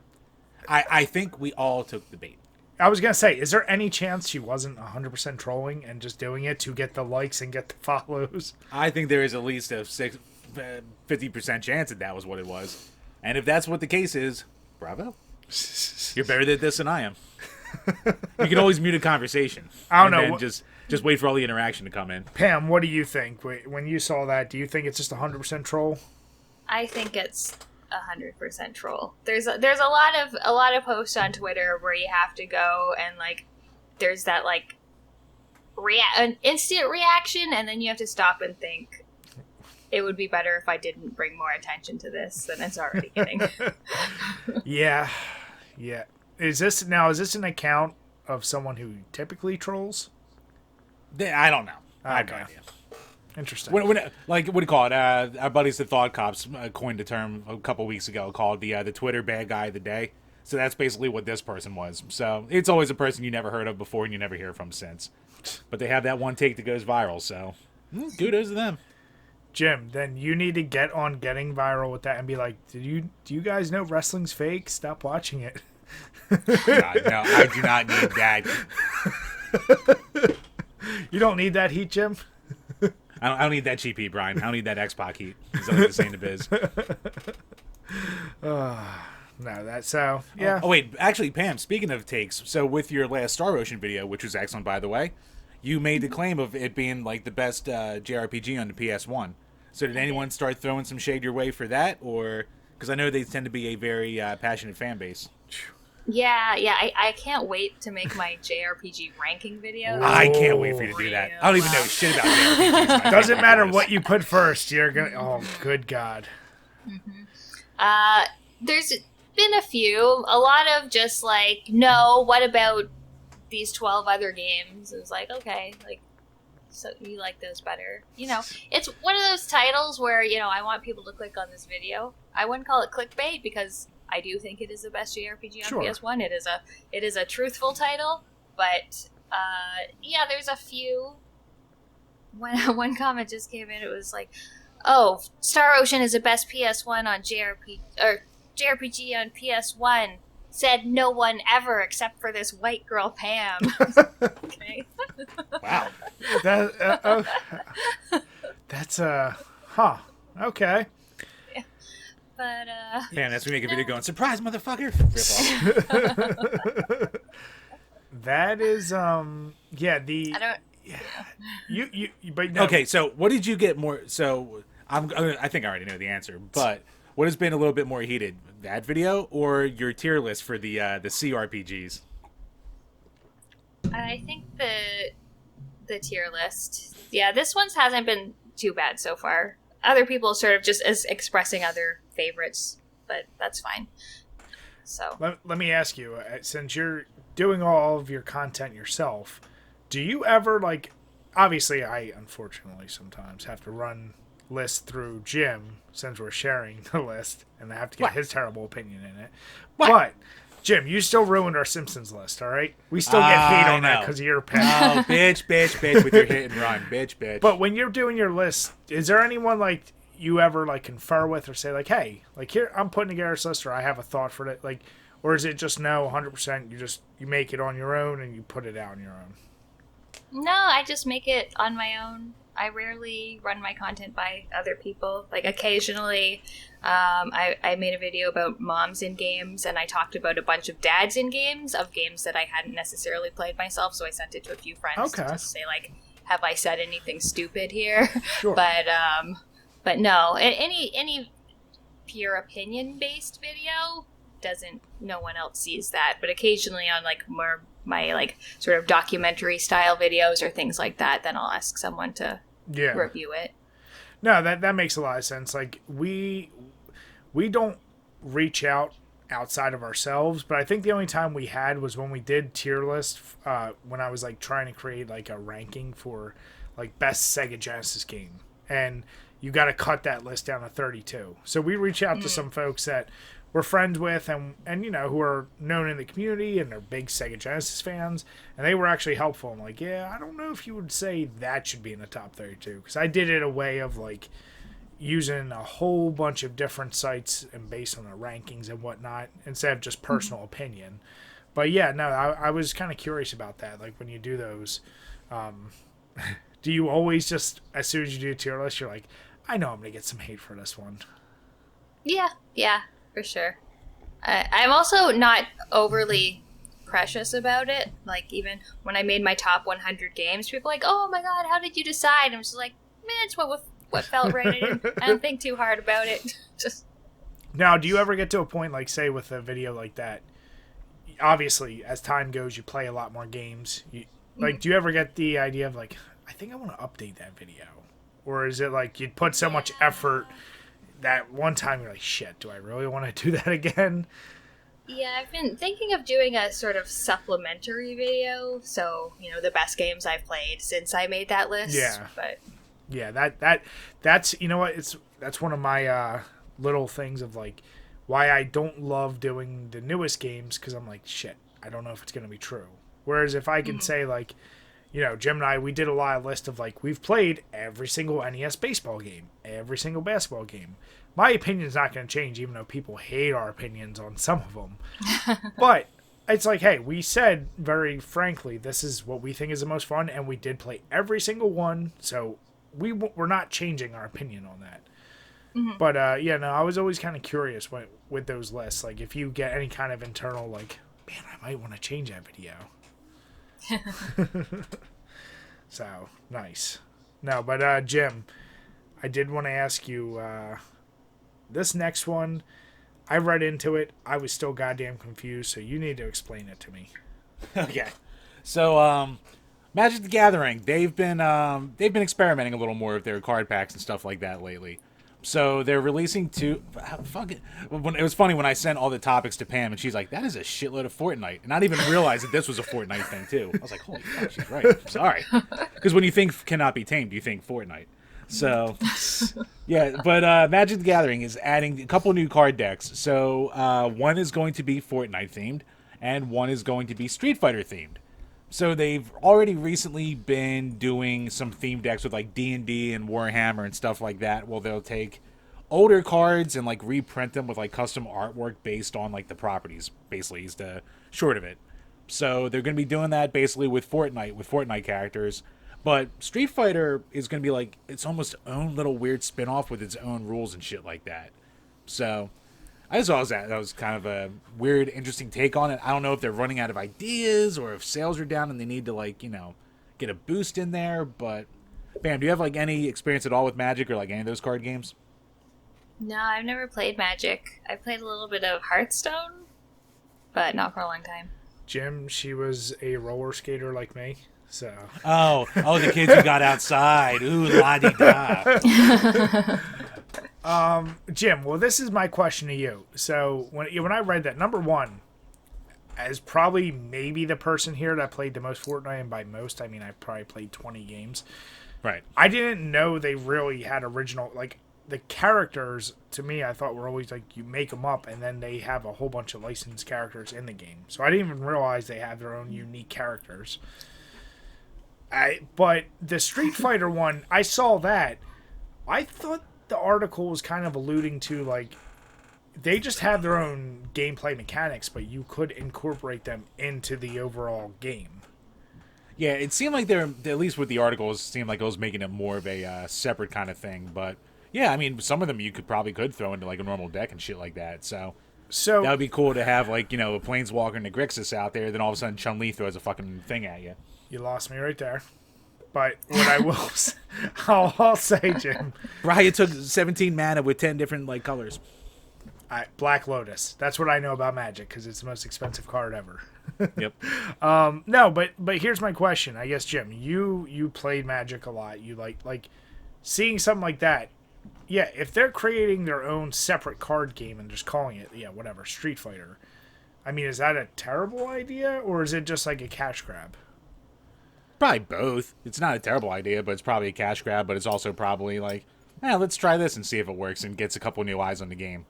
I think we all took the bait. I was gonna say, is there any chance she wasn't 100% trolling and just doing it to get the likes and get the follows? I think there is at least a 50% chance that was what it was. And if that's what the case is, bravo. You're better at this than I am. You can always mute a conversation. I don't know. Then just wait for all the interaction to come in. Pam, what do you think? When you saw that, do you think it's just 100% troll? I think it's 100% troll. There's a lot of posts on Twitter where you have to go and like there's that like an instant reaction, and then you have to stop and think, it would be better if I didn't bring more attention to this than it's already getting. Yeah. Is this an account of someone who typically trolls? I don't know. I have no Okay. idea. Interesting. Like, what do you call it? Our buddies, the Thought Cops, coined a term a couple weeks ago called the Twitter bad guy of the day. So that's basically what this person was. So it's always a person you never heard of before and you never hear from since. But they have that one take that goes viral, so kudos to them. Jim, then you need to get on getting viral with that and be like, do you guys know wrestling's fake? Stop watching it. God, no, I do not need that. You don't need that heat, Jim? I don't need that cheap heat, Brian. I don't need that X-Pac heat. He's only the same to biz. No, that's so, yeah. Oh, wait. Actually, Pam, speaking of takes, so with your last Star Ocean video, which was excellent, by the way, you made the claim of it being, like, the best JRPG on the PS1. So did anyone start throwing some shade your way for that? Or, because I know they tend to be a very passionate fan base. Yeah, I can't wait to make my JRPG ranking video. I can't wait for you to do that. I don't even know shit about JRPGs. Doesn't matter what you put first. You're gonna. Oh, good God. There's been a few. A lot of just like, no, what about these 12 other games? It was like, okay, like, so you like those better. You know, it's one of those titles where, you know, I want people to click on this video. I wouldn't call it clickbait because I do think it is the best JRPG on Sure. PS1. It is a truthful title, but yeah, there's a few. One comment just came in. It was like, "Oh, Star Ocean is the best PS1 on JRPG on PS1." Said no one ever except for this white girl Pam. Okay. Wow. That's huh. Okay. But Man, that's me making a video going, surprise, motherfucker! Rip off. That is yeah, the I don't. you but no. Okay, so what did you get more? So I think I already know the answer, but what has been a little bit more heated, that video or your tier list for the CRPGs? I think the tier list. Yeah, this one's hasn't been too bad so far. Other people sort of just as expressing other favorites, but that's fine. So Let me ask you, since you're doing all of your content yourself, do you ever, like, obviously I unfortunately sometimes have to run lists through Jim since we're sharing the list and I have to get his terrible opinion in it. What? But Jim, you still ruined our Simpsons list, all right? We still get hate on that because of your pick. Oh, bitch, with your hit and run. Bitch. But when you're doing your list, is there anyone, like, you ever, like, confer with or say, like, hey, like, here, I'm putting together this list or I have a thought for it? Like, or is it just no, 100%, you make it on your own and you put it out on your own? No, I just make it on my own. I rarely run my content by other people. Like, occasionally, I made a video about moms in games, and I talked about a bunch of dads in games, of games that I hadn't necessarily played myself, so I sent it to a few friends to just say, like, have I said anything stupid here? Sure. But no, any pure opinion-based video no one else sees that. But occasionally on, like, more my, like, sort of documentary style videos or things like that, then I'll ask someone to review it. No, that makes a lot of sense. Like, we don't reach out outside of ourselves, but I think the only time we had was when we did tier list, when I was, like, trying to create, like, a ranking for, like, best Sega Genesis game. And you got to cut that list down to 32. So we reach out to some folks that we're friends with and you know, who are known in the community and they're big Sega Genesis fans, and they were actually helpful. I'm like, yeah, I don't know if you would say that should be in the top 32, because I did it a way of, like, using a whole bunch of different sites and based on the rankings and whatnot instead of just personal opinion. But yeah, no, I was kind of curious about that. Like, when you do those, do you always just, as soon as you do a tier list, you're like, I know I'm gonna get some hate for this one? Yeah, for sure. I'm also not overly precious about it. Like, even when I made my top 100 games, people were like, oh my god, how did you decide? I'm just like, man, it's what felt right. I don't think too hard about it. Just Now, do you ever get to a point, like, say with a video like that, obviously as time goes you play a lot more games, like, do you ever get the idea of, like, I think I want to update that video? Or is it like you'd put so much effort that one time you're like, shit, do I really want to do that again? Yeah, I've been thinking of doing a sort of supplementary video. So, you know, the best games I've played since I made that list. Yeah. But yeah, that's, you know what, that's one of my little things of, like, why I don't love doing the newest games, because I'm like, shit, I don't know if it's going to be true. Whereas if I can say, like, you know, Jim and I, we did a live list of, like, we've played every single NES baseball game, every single basketball game. My opinion's not going to change, even though people hate our opinions on some of them. But it's like, hey, we said very frankly, this is what we think is the most fun, and we did play every single one, so we're not changing our opinion on that. Mm-hmm. But, yeah, no, I was always kind of curious with those lists. Like, if you get any kind of internal, like, man, I might want to change that video. So nice. No, but Jim, I did want to ask you, this next one, I read into it, I was still goddamn confused, so you need to explain it to me. Okay, so Magic the Gathering, they've been experimenting a little more with their card packs and stuff like that lately. So they're releasing it was funny when I sent all the topics to Pam, and she's like, that is a shitload of Fortnite. And I didn't even realize that this was a Fortnite thing, too. I was like, holy fuck, she's right. I'm sorry. Because when you think Cannot Be Tamed, you think Fortnite. So, yeah. But Magic the Gathering is adding a couple new card decks. So one is going to be Fortnite-themed, and one is going to be Street Fighter-themed. So they've already recently been doing some theme decks with, like, D&D and Warhammer and stuff like that. Well, they'll take older cards and, like, reprint them with, like, custom artwork based on, like, the properties, basically, is the short of it. So they're going to be doing that basically with Fortnite characters. But Street Fighter is going to be, like, its almost own little weird spin-off with its own rules and shit like that. So I just thought that was kind of a weird, interesting take on it. I don't know if they're running out of ideas or if sales are down and they need to, like, you know, get a boost in there. But, Bam, do you have, like, any experience at all with Magic or, like, any of those card games? no, I've never played Magic. I played a little bit of Hearthstone, but not for a long time. Jim, she was a roller skater like me, so. Oh, the kids who got outside. Ooh, la-di-da. Jim, well, this is my question to you. So when I read that, number one, as probably maybe the person here that played the most Fortnite, and by most, I mean I probably played 20 games. Right. I didn't know they really had original, like, the characters, to me, I thought were always like you make them up and then they have a whole bunch of licensed characters in the game. So I didn't even realize they have their own unique characters. But the Street Fighter one, I saw that. I thought the article was kind of alluding to like they just have their own gameplay mechanics, but you could incorporate them into the overall game. Yeah, it seemed like they're, at least with the articles, it seemed like it was making it more of a separate kind of thing. But yeah, I mean, some of them you probably could throw into like a normal deck and shit like that. So that would be cool to have, like, a Planeswalker and a Grixis out there, then all of a sudden Chun-Li throws a fucking thing at you. You lost me right there. But what I will I'll say, Jim. Brian took 17 mana with 10 different like colors. Black Lotus. That's what I know about Magic because it's the most expensive card ever. Yep. No, but here's my question. I guess, Jim, you played Magic a lot. You like seeing something like that. Yeah, if they're creating their own separate card game and just calling it, whatever, Street Fighter. I mean, is that a terrible idea or is it just like a cash grab? Probably both. It's not a terrible idea, but it's probably a cash grab, but it's also probably like, let's try this and see if it works and gets a couple new eyes on the game.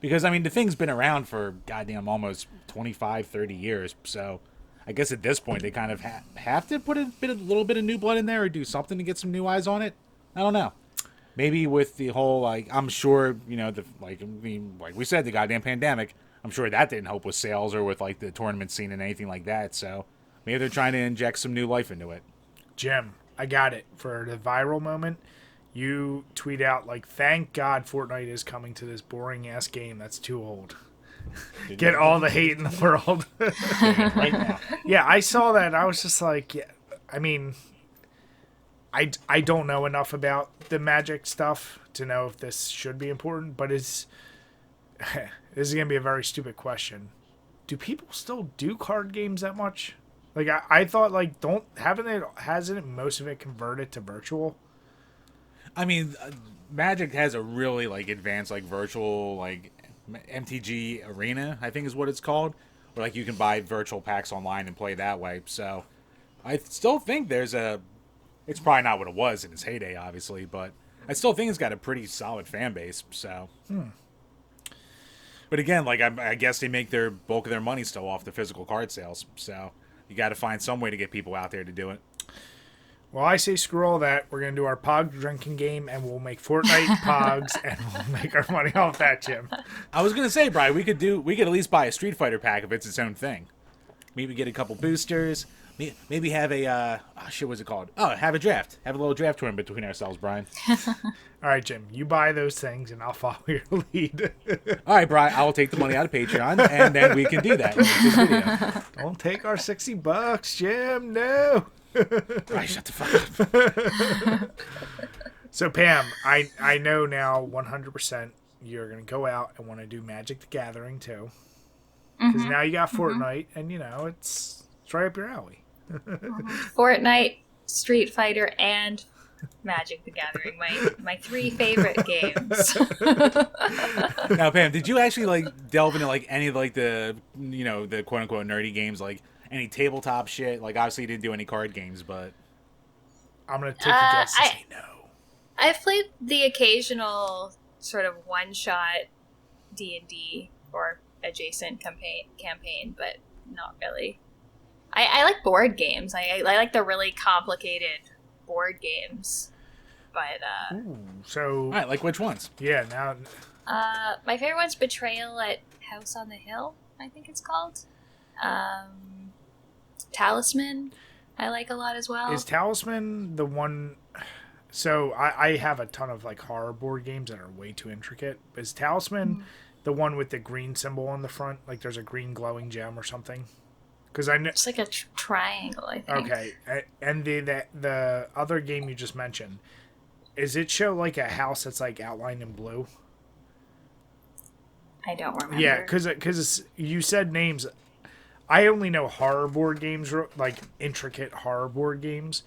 Because, I mean, the thing's been around for goddamn almost 25, 30 years, so I guess at this point they kind of have to put a little bit of new blood in there or do something to get some new eyes on it. I don't know. Maybe with the whole, like, I'm sure, like we said, the goddamn pandemic, I'm sure that didn't help with sales or with, like, the tournament scene and anything like that, so maybe they're trying to inject some new life into it. Jim, I got it. For the viral moment, you tweet out, like, thank God Fortnite is coming to this boring-ass game that's too old. Get all the hate in the world. Right now. Yeah, I saw that. I was just like, yeah, I mean, I don't know enough about the Magic stuff to know if this should be important, but this is going to be a very stupid question. Do people still do card games that much? Like, I thought, like, hasn't most of it converted to virtual? I mean, Magic has a really, like, advanced, like, virtual, like, MTG Arena, I think is what it's called. Where, like, you can buy virtual packs online and play that way. So, I still think it's probably not what it was in its heyday, obviously, but I still think it's got a pretty solid fan base, so. But again, like, I guess they make their bulk of their money still off the physical card sales, so you got to find some way to get people out there to do it. Well, I say screw all that. We're going to do our Pog drinking game, and we'll make Fortnite Pogs, and we'll make our money off that, Jim. I was going to say, Brian, we could at least buy a Street Fighter pack if it's its own thing. Maybe get a couple boosters. Maybe have what's it called? Oh, have a draft. Have a little draft tournament between ourselves, Brian. All right, Jim, you buy those things, and I'll follow your lead. All right, Brian, I will take the money out of Patreon, and then we can do that in this video. Don't take our $60, Jim. No. Brian, shut the fuck up. So, Pam, I know now 100% you're going to go out and want to do Magic the Gathering, too. Because now you got Fortnite, and, it's right up your alley. Fortnite, Street Fighter, and Magic the Gathering, my three favorite games. Now, Pam, did you actually like delve into like any of like the the quote unquote nerdy games, like any tabletop shit? Like, obviously you didn't do any card games, but I'm gonna take a guess and say no. I've played the occasional sort of one-shot D&D or adjacent campaign, but not really. I like board games. I like the really complicated board games, but all right, like which ones? Yeah, now my favorite one's Betrayal at House on the Hill, I think it's called. Talisman I like a lot as well. Is Talisman the one? So I have a ton of like horror board games that are way too intricate. Is Talisman the one with the green symbol on the front? Like there's a green glowing gem or something? Because I know it's like a triangle, I think. Okay, and the other game you just mentioned, is it show like a house that's like outlined in blue? I don't remember. Yeah, because you said names. I only know horror board games, like intricate horror board games.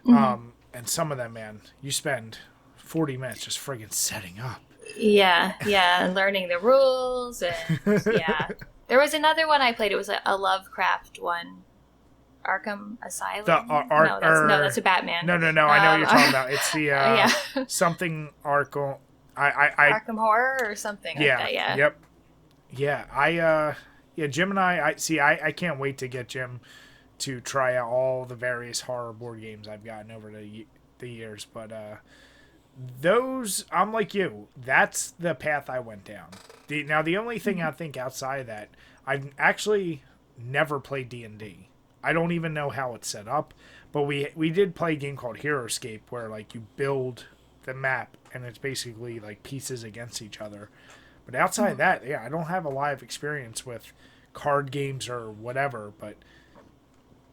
And some of them, man, you spend 40 minutes just friggin' setting up. Yeah, and learning the rules, and yeah. There was another one I played. It was a Lovecraft one. Arkham Asylum? No, that's a Batman. No, I know what you're talking about. It's the something Arkham Arkham Horror or something like that. Yeah. Yep. Yeah. Jim and I can't wait to get Jim to try out all the various horror board games I've gotten over the years. But those, I'm like you. That's the path I went down. Now, the only thing I think outside of that, I've actually never played D&D. I don't even know how it's set up. But we did play a game called Hero Escape where, like, you build the map and it's basically, like, pieces against each other. But outside of that, I don't have a lot of experience with card games or whatever, but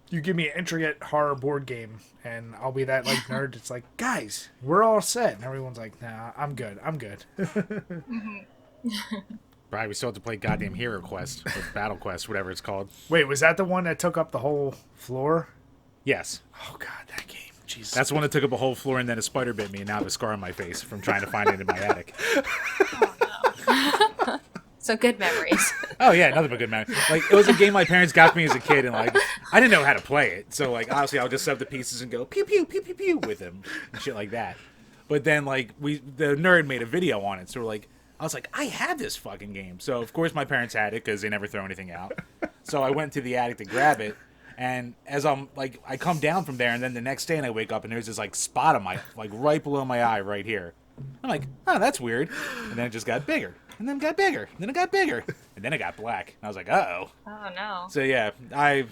you give me an intricate horror board game and I'll be that, like, nerd. It's like, guys, we're all set. And everyone's like, nah, I'm good. Right, we still have to play goddamn Hero Quest, or Battle Quest, whatever it's called. Wait, was that the one that took up the whole floor? Yes. Oh, God, that game. Jesus. That's the one that took up a whole floor and then a spider bit me and now I have a scar on my face from trying to find it in my attic. Oh, no. So good memories. Oh, yeah, nothing but good memories. Like, it was a game my parents got me as a kid, and, like, I didn't know how to play it. So, like, honestly, I would just set up the pieces and go, pew, pew, pew, pew, pew, with them, and shit like that. But then, like, the nerd made a video on it, so we're like, I was like, I have this fucking game. So, of course, my parents had it, because they never throw anything out. So I went to the attic to grab it, and as I'm, like, I come down from there, and then the next day, and I wake up, and there's this, like, spot on my, like, right below my eye right here. I'm like, oh, that's weird. And then it just got bigger. And then it got bigger. And then it got bigger. And then it got black. And I was like, uh-oh. Oh, no. So, yeah, I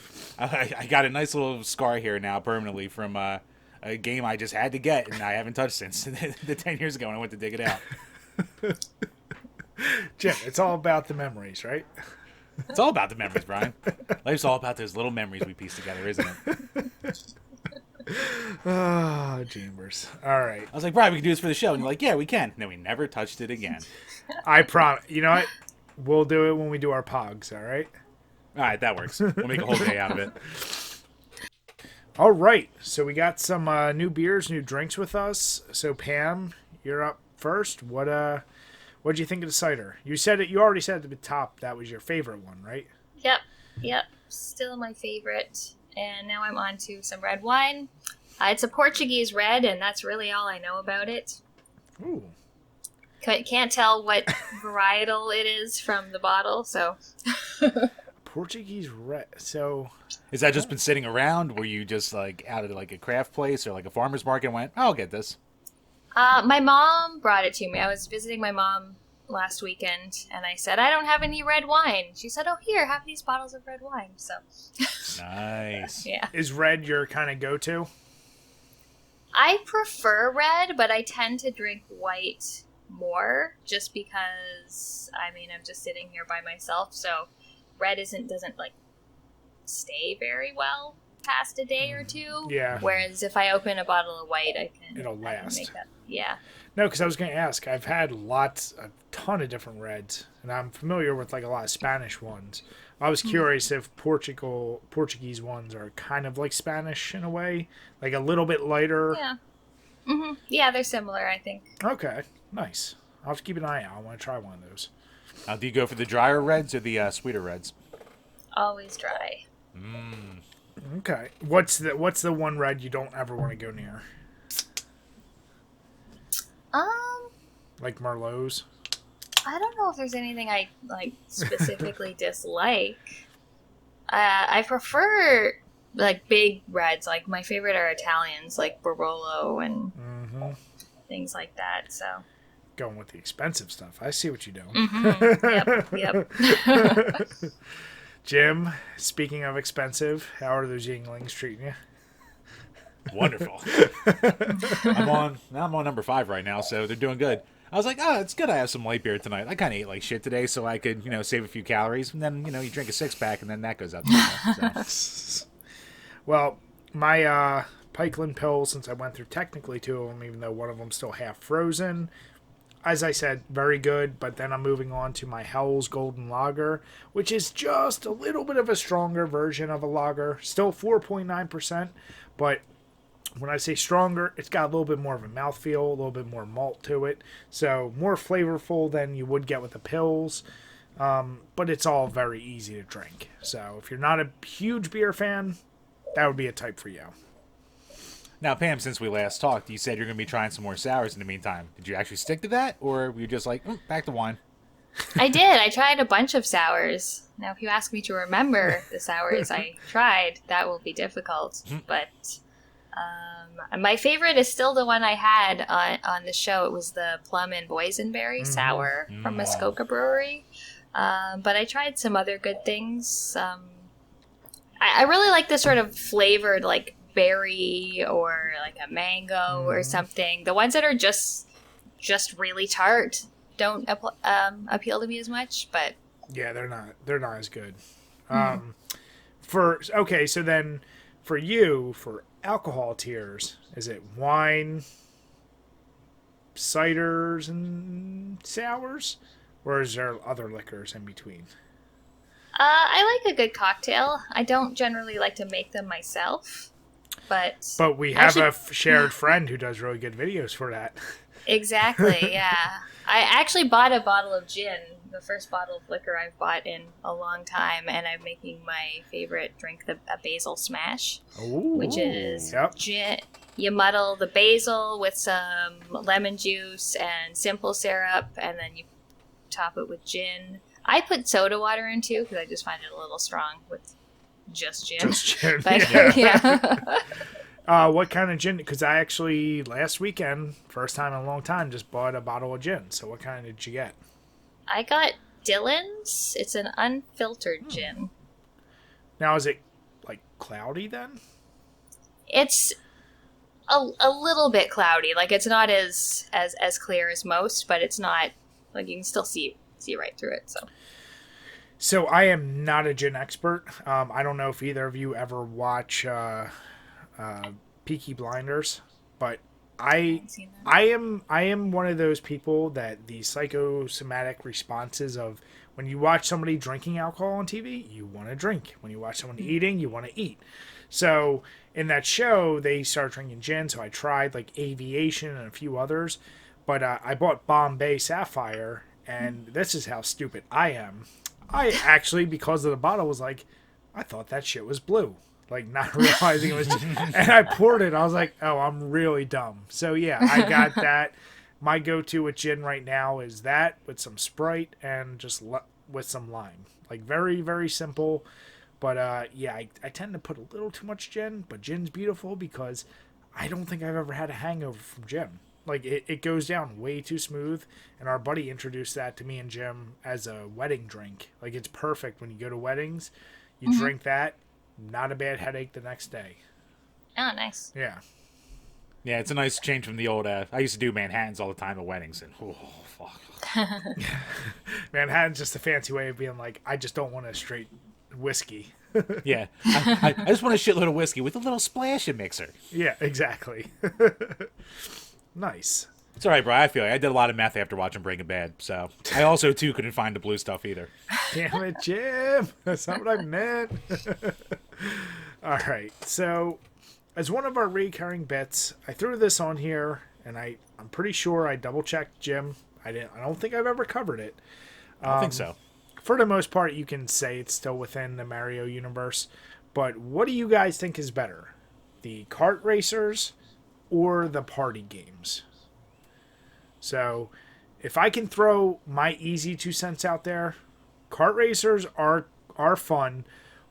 got a nice little scar here now permanently from a game I just had to get, and I haven't touched since the 10 years ago when I went to dig it out. Jim, it's all about the memories, right? It's all about the memories, Brian. Life's all about those little memories we piece together, isn't it? Oh, Chambers. All right. I was like, Brian, we can do this for the show. And you're like, yeah, we can. And then we never touched it again. I promise. You know what? We'll do it when we do our pogs, all right? All right, that works. We'll make a whole day out of it. All right. So we got some new beers, new drinks with us. So, Pam, you're up first. What'd you think of the cider? You already said at the top that was your favorite one, right? Yep. Still my favorite. And now I'm on to some red wine. It's a Portuguese red, and that's really all I know about it. Ooh. Can't tell what varietal it is from the bottle, so... Portuguese red. So... Has that just been sitting around? Were you just, like, out of, like, a craft place or, like, a farmer's market and went, I'll get this? My mom brought it to me. I was visiting my mom last weekend, and I said, I don't have any red wine. She said, oh, here, have these bottles of red wine. So Nice. yeah. Is red your kind of go-to? I prefer red, but I tend to drink white more just because, I mean, I'm just sitting here by myself, so red doesn't like stay very well past a day or two. Yeah. Whereas if I open a bottle of white, It'll last. make that. Yeah. No, because I was going to ask. I've had a ton of different reds, and I'm familiar with like a lot of Spanish ones. I was curious if Portuguese ones are kind of like Spanish in a way, like a little bit lighter. Yeah. Mm-hmm. Yeah, they're similar, I think. Okay, nice. I'll have to keep an eye out. I want to try one of those. Do you go for the drier reds or the sweeter reds? Always dry. Okay. What's the one red you don't ever want to go near? Like Merlots? I don't know if there's anything I like specifically dislike. I prefer like big reds. Like my favorite are Italians, like Barolo and things like that. So going with the expensive stuff. I see what you're doing. Yep. Jim, speaking of expensive, how are those Yinglings treating you? Wonderful. I'm on number 5 right now, so they're doing good. I was like, oh, it's good I have some light beer tonight. I kind of ate like shit today, so I could, save a few calories. And then, you drink a 6-pack, and then that goes up. So. Well, my Pikeland Pill, since I went through technically 2 of them, even though one of them's still half frozen, as I said, very good. But then I'm moving on to my Hell's Golden Lager, which is just a little bit of a stronger version of a lager. Still 4.9%, but when I say stronger, it's got a little bit more of a mouthfeel, a little bit more malt to it. So more flavorful than you would get with the pills. But it's all very easy to drink. So if you're not a huge beer fan, that would be a type for you. Now, Pam, since we last talked, you said you're going to be trying some more sours in the meantime. Did you actually stick to that, or were you just like, back to wine? I did. I tried a bunch of sours. Now, if you ask me to remember the sours I tried, that will be difficult. But my favorite is still the one I had on the show. It was the plum and boysenberry sour from Muskoka Brewery. But I tried some other good things. I really like the sort of flavored, like, berry or like a mango or something. The ones that are just really tart don't appeal to me as much, but yeah, they're not as good. So then for you, for alcohol tiers, is it wine, ciders, and sours, or is there other liquors in between? I like a good cocktail. I don't generally like to make them myself. But we have a shared friend who does really good videos for that. Exactly, yeah. I actually bought a bottle of gin, the first bottle of liquor I've bought in a long time, and I'm making my favorite drink, a basil smash, which is gin. You muddle the basil with some lemon juice and simple syrup, and then you top it with gin. I put soda water in too, because I just find it a little strong with just gin. But, what kind of gin? Because I actually, last weekend, first time in a long time, just bought a bottle of gin. So what kind did you get? I got Dillon's. It's an unfiltered gin. Now, is it, like, cloudy then? It's a little bit cloudy. Like, it's not as clear as most, but it's not, like, you can still see right through it, So I am not a gin expert. I don't know if either of you ever watch Peaky Blinders, but I am one of those people that the psychosomatic responses of when you watch somebody drinking alcohol on TV, you want to drink. When you watch someone eating, you want to eat. So in that show, they started drinking gin. So I tried like Aviation and a few others, but I bought Bombay Sapphire, and this is how stupid I am. I actually, because of the bottle, was like, I thought that shit was blue. Like, not realizing it was... and I poured it. I was like, oh, I'm really dumb. So, yeah, I got that. My go-to with gin right now is that with some Sprite and just with some lime. Like, very, very simple. But, yeah, I tend to put a little too much gin. But gin's beautiful because I don't think I've ever had a hangover from gin. Like, it goes down way too smooth, and our buddy introduced that to me and Jim as a wedding drink. Like, it's perfect when you go to weddings. You drink that, not a bad headache the next day. Oh, nice. Yeah. Yeah, it's a nice change from the old... I used to do Manhattans all the time at weddings, and fuck. Manhattan's just a fancy way of being like, I just don't want a straight whiskey. Yeah, I just want a shitload of whiskey with a little splash of mixer. Yeah, exactly. Nice. It's all right, bro. I feel like I did a lot of meth after watching Breaking Bad, so I also, too, couldn't find the blue stuff either. Damn it, Jim. That's not what I meant. All right. So, as one of our recurring bits, I threw this on here, and I'm pretty sure I double-checked Jim. I don't think I've ever covered it. I don't think so. For the most part, you can say it's still within the Mario universe. But what do you guys think is better? The kart racers or the party games? So, if I can throw my easy 2 cents out there, kart racers are fun,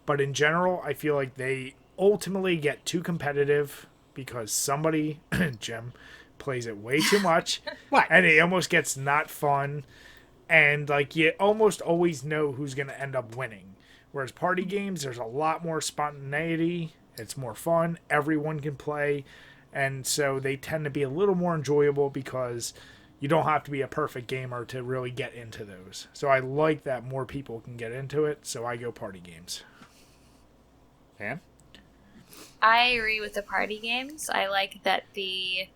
but in general, I feel like they ultimately get too competitive because somebody, Jim, plays it way too much, and it almost gets not fun, and like you almost always know who's going to end up winning. Whereas party games, there's a lot more spontaneity, it's more fun, everyone can play, and so they tend to be a little more enjoyable because you don't have to be a perfect gamer to really get into those. So I like that more people can get into it, so I go party games. Pam? I agree with the party games. I like that the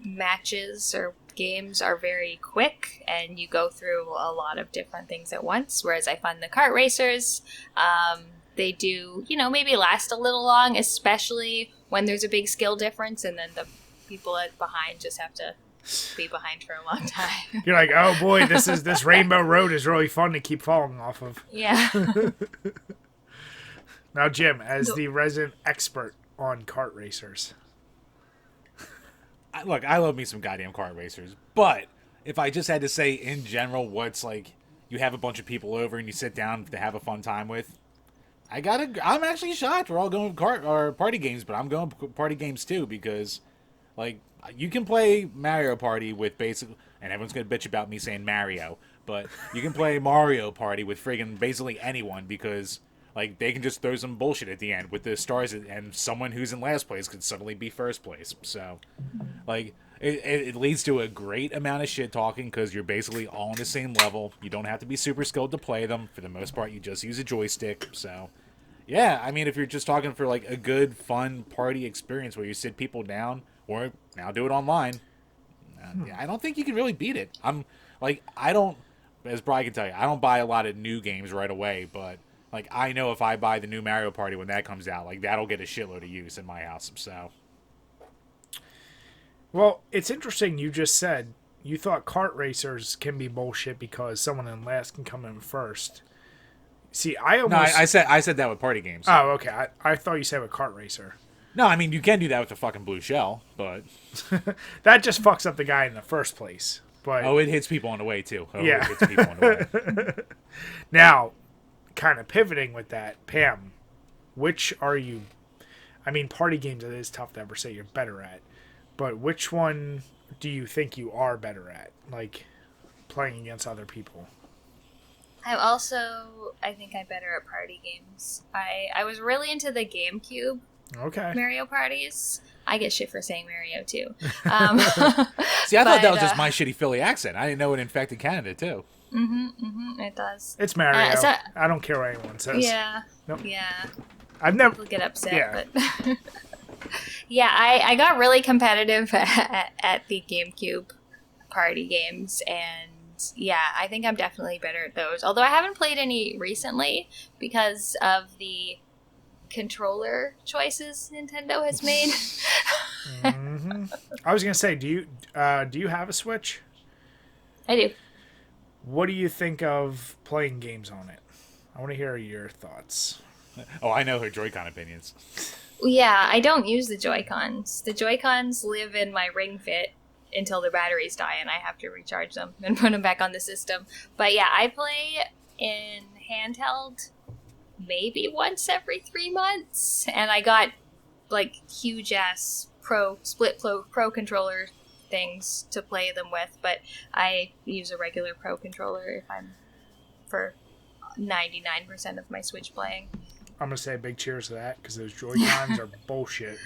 matches or games are very quick and you go through a lot of different things at once, whereas I find the kart racers, they do, maybe last a little long, especially when there's a big skill difference, and then the people behind just have to be behind for a long time. You're like, oh boy, this Rainbow Road is really fun to keep falling off of. Yeah. Now, Jim, as the resident expert on kart racers. look, I love me some goddamn kart racers, but if I just had to say in general what's like, you have a bunch of people over and you sit down to have a fun time with, I'm actually shocked we're all going kart or party games, but I'm going party games too because, like, you can play Mario Party with basically, and everyone's gonna bitch about me saying Mario, but you can play Mario Party with friggin' basically anyone because, like, they can just throw some bullshit at the end with the stars, and someone who's in last place could suddenly be first place. So, like, it leads to a great amount of shit talking because you're basically all on the same level. You don't have to be super skilled to play them. For the most part, you just use a joystick. So, yeah, I mean, if you're just talking for, like, a good, fun party experience where you sit people down, or now do it online, I don't think you can really beat it. I don't, as Brian can tell you, I don't buy a lot of new games right away, but, like, I know if I buy the new Mario Party when that comes out, like, that'll get a shitload of use in my house, so. Well, it's interesting you just said you thought kart racers can be bullshit because someone in last can come in first. See, I almost... No, I said that with party games. Oh, okay. I thought you said with kart racer. No, I mean, you can do that with the fucking blue shell, but... That just fucks up the guy in the first place. But oh, it hits people on the way, too. Yeah. It hits people on the way. Now, kind of pivoting with that, Pam, which are you... I mean, party games, it is tough to ever say you're better at. But which one do you think you are better at? Like, playing against other people? I think I'm better at party games. I was really into the GameCube Mario parties. I get shit for saying Mario, too. See, I thought that was just my shitty Philly accent. I didn't know it infected Canada, too. It does. It's Mario. I don't care what anyone says. Yeah. Nope. Yeah. I've never... People get upset, Yeah. but... Yeah, I got really competitive at the GameCube party games, and yeah, I think I'm definitely better at those. Although I haven't played any recently because of the controller choices Nintendo has made. I was gonna say, do you have a Switch? I do. What do you think of playing games on it? I want to hear your thoughts. Oh, I know her Joy-Con opinions. Yeah, I don't use the Joy-Cons. The Joy-Cons live in my Ring Fit until the batteries die and I have to recharge them and put them back on the system. But yeah, I play in handheld maybe once every 3 months. And I got like huge ass split pro controller things to play them with. But I use a regular pro controller if I'm for 99% of my Switch playing. I'm going to say a big cheers to that because those Joy-Cons are bullshit.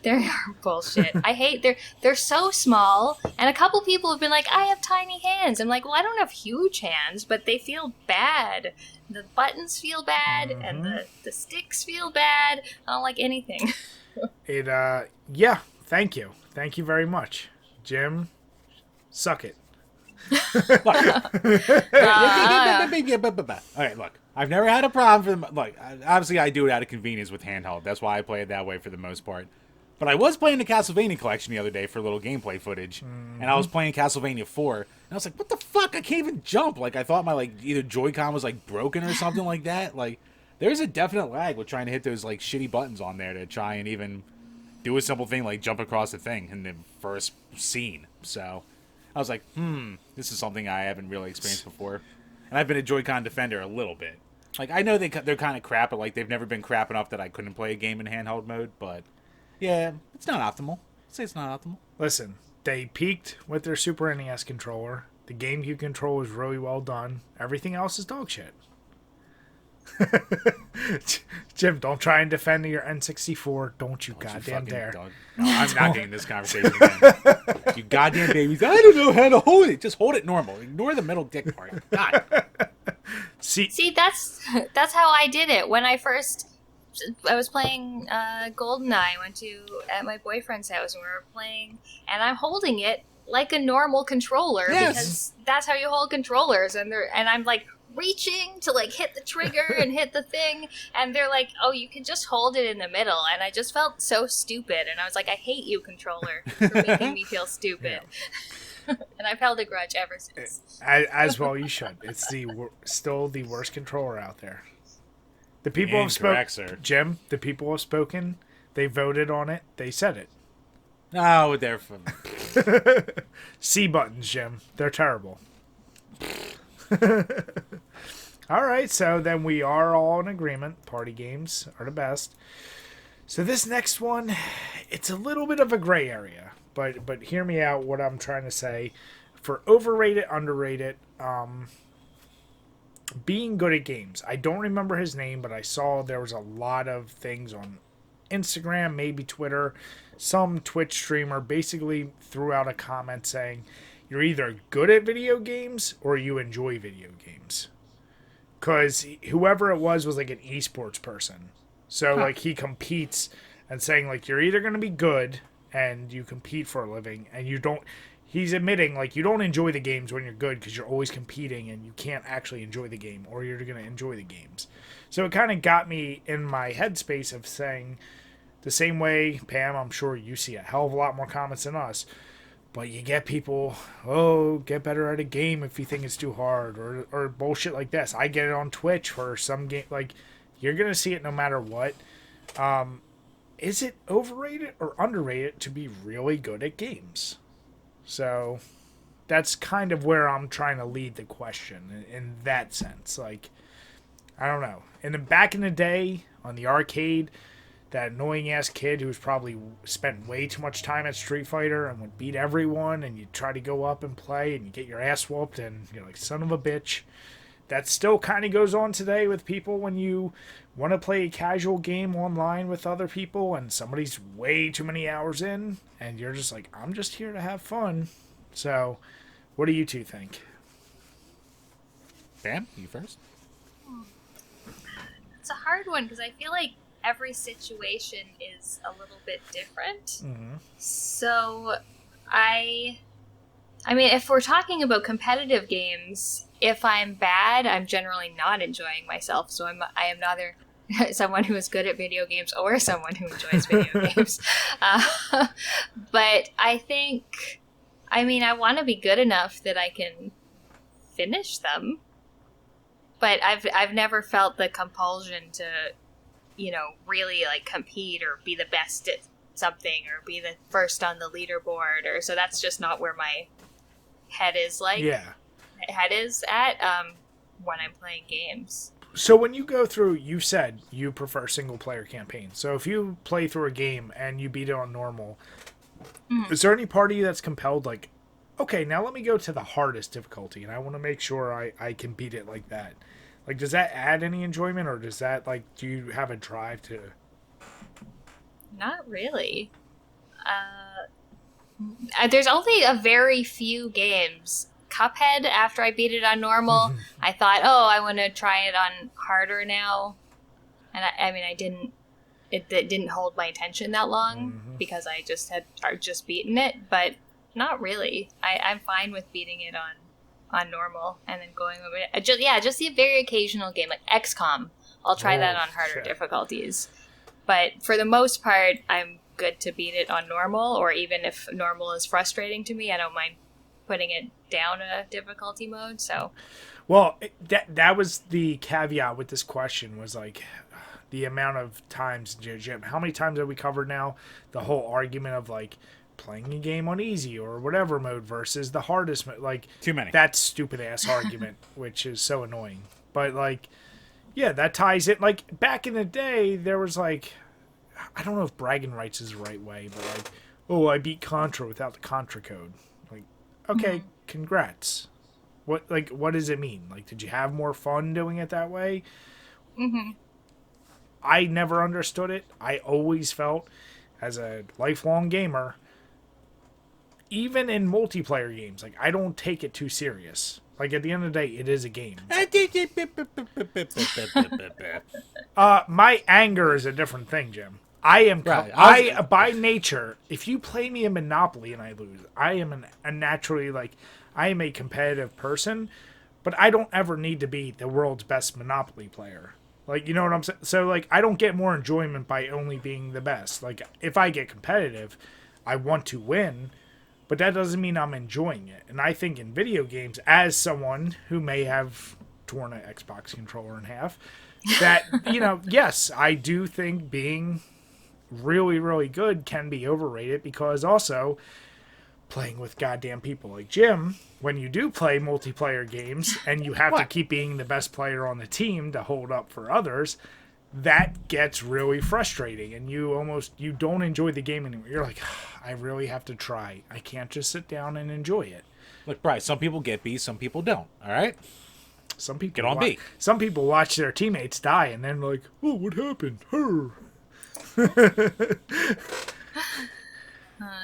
They are bullshit. I hate they're so small, and a couple people have been like, I have tiny hands. I'm like, well, I don't have huge hands, but they feel bad. The buttons feel bad, and the sticks feel bad. I don't like anything. Yeah, thank you. Thank you very much. Jim, suck it. All right, look. I've never had a problem for them. Like, obviously, I do it out of convenience with handheld. That's why I play it that way for the most part. But I was playing the Castlevania collection the other day for a little gameplay footage, and I was playing Castlevania 4, and I was like, "What the fuck? I can't even jump!" Like, I thought my either Joy-Con was like broken or something like that. Like, there's a definite lag with trying to hit those like shitty buttons on there to try and even do a simple thing like jump across the thing in the first scene. So I was like, this is something I haven't really experienced before. And I've been a Joy-Con defender a little bit. Like, I know they're kind of crap, but, like, they've never been crap enough that I couldn't play a game in handheld mode, but, yeah, it's not optimal. I'd say it's not optimal. Listen, they peaked with their Super NES controller. The GameCube controller was really well done. Everything else is dog shit. Jim, don't try and defend your N64. Don't you goddamn dare. No, I'm not getting this conversation again. You goddamn babies. I don't know how to hold it. Just hold it normal. Ignore the middle dick part. God. See, that's how I did it when I was playing GoldenEye. I went at my boyfriend's house and we were playing, and I'm holding it like a normal controller because that's how you hold controllers, and I'm like reaching to like hit the trigger and hit the thing, and they're like, oh, you can just hold it in the middle, and I just felt so stupid, and I was like, I hate you, controller, for making me feel stupid. And I've held a grudge ever since. As well you should. It's still the worst controller out there. The people have spoken. Jim, the people have spoken. They voted on it. They said it. No, they're from... C buttons, Jim. They're terrible. All right, so then we are all in agreement. Party games are the best. So this next one, it's a little bit of a gray area, but hear me out what I'm trying to say. For overrated, underrated, being good at games. I don't remember his name, but I saw there was a lot of things on Instagram, maybe Twitter. Some Twitch streamer basically threw out a comment saying, you're either good at video games or you enjoy video games. Because whoever it was like an esports person. So, like, he competes and saying, like, you're either going to be good and you compete for a living and you don't... He's admitting, like, you don't enjoy the games when you're good because you're always competing and you can't actually enjoy the game, or you're going to enjoy the games. So it kind of got me in my headspace of saying, the same way, Pam, I'm sure you see a hell of a lot more comments than us, but you get people, oh, get better at a game if you think it's too hard, or bullshit like this. I get it on Twitch for some game. Like, you're going to see it no matter what. Is it overrated or underrated to be really good at games? So that's kind of where I'm trying to lead the question in that sense. Like, I don't know. And back in the day on the arcade, that annoying ass kid who's probably spent way too much time at Street Fighter and would beat everyone, and you try to go up and play and you get your ass whooped and you're like, son of a bitch. That still kind of goes on today with people when you want to play a casual game online with other people and somebody's way too many hours in and you're just like, I'm just here to have fun. So, what do you two think? Bam, you first. It's a hard one because I feel like every situation is a little bit different. Mm-hmm. So, I mean, if we're talking about competitive games, if I'm bad, I'm generally not enjoying myself. So I am neither someone who is good at video games or someone who enjoys video games. But I think, I mean, I want to be good enough that I can finish them. But I've never felt the compulsion to, you know, really like compete or be the best at something or be the first on the leaderboard, or so that's just not where my head is at when I'm playing games. So when you go through, you said you prefer single player campaigns. So if you play through a game and you beat it on normal, is there any part of you that's compelled, like, okay, now let me go to the hardest difficulty and I want to make sure I can beat it like that? Like, does that add any enjoyment, or does that, like, do you have a drive to... Not really. There's only a very few games. Cuphead, after I beat it on normal, I thought, oh, I want to try it on harder now. And I mean, it didn't hold my attention that long because I just had just beaten it, but not really. I'm fine with beating it on normal and then going over it. Just the very occasional game, like XCOM. I'll try that on harder difficulties. But for the most part, I'm good to beat it on normal, or even if normal is frustrating to me, I don't mind putting it down a difficulty mode. So, well, that was the caveat with this question, was like the amount of times, Jim, how many times have we covered now the whole argument of like playing a game on easy or whatever mode versus the hardest mode? Like, too many. That stupid ass argument, which is so annoying. But like, yeah, that ties it. Like, back in the day, there was like, I don't know if bragging rights is the right way, but like, oh, I beat Contra without the Contra code. Like, okay, congrats. What does it mean? Like, did you have more fun doing it that way? I never understood it. I always felt, as a lifelong gamer, even in multiplayer games, like, I don't take it too serious. Like, at the end of the day, it is a game. My anger is a different thing, Jim. I by nature, if you play me in Monopoly and I lose, I am I am a competitive person, but I don't ever need to be the world's best Monopoly player. Like, you know what I'm saying? So, like, I don't get more enjoyment by only being the best. Like, if I get competitive, I want to win, but that doesn't mean I'm enjoying it. And I think in video games, as someone who may have torn an Xbox controller in half, that, you know, yes, I do think being really, really good can be overrated, because also playing with goddamn people like Jim. When you do play multiplayer games and you have to keep being the best player on the team to hold up for others, that gets really frustrating, and you don't enjoy the game anymore. You're like, I really have to try. I can't just sit down and enjoy it. Look, Bryce, some people get B, some people don't. All right? Some people get on B. Some people watch their teammates die and then like, oh, what happened? Her.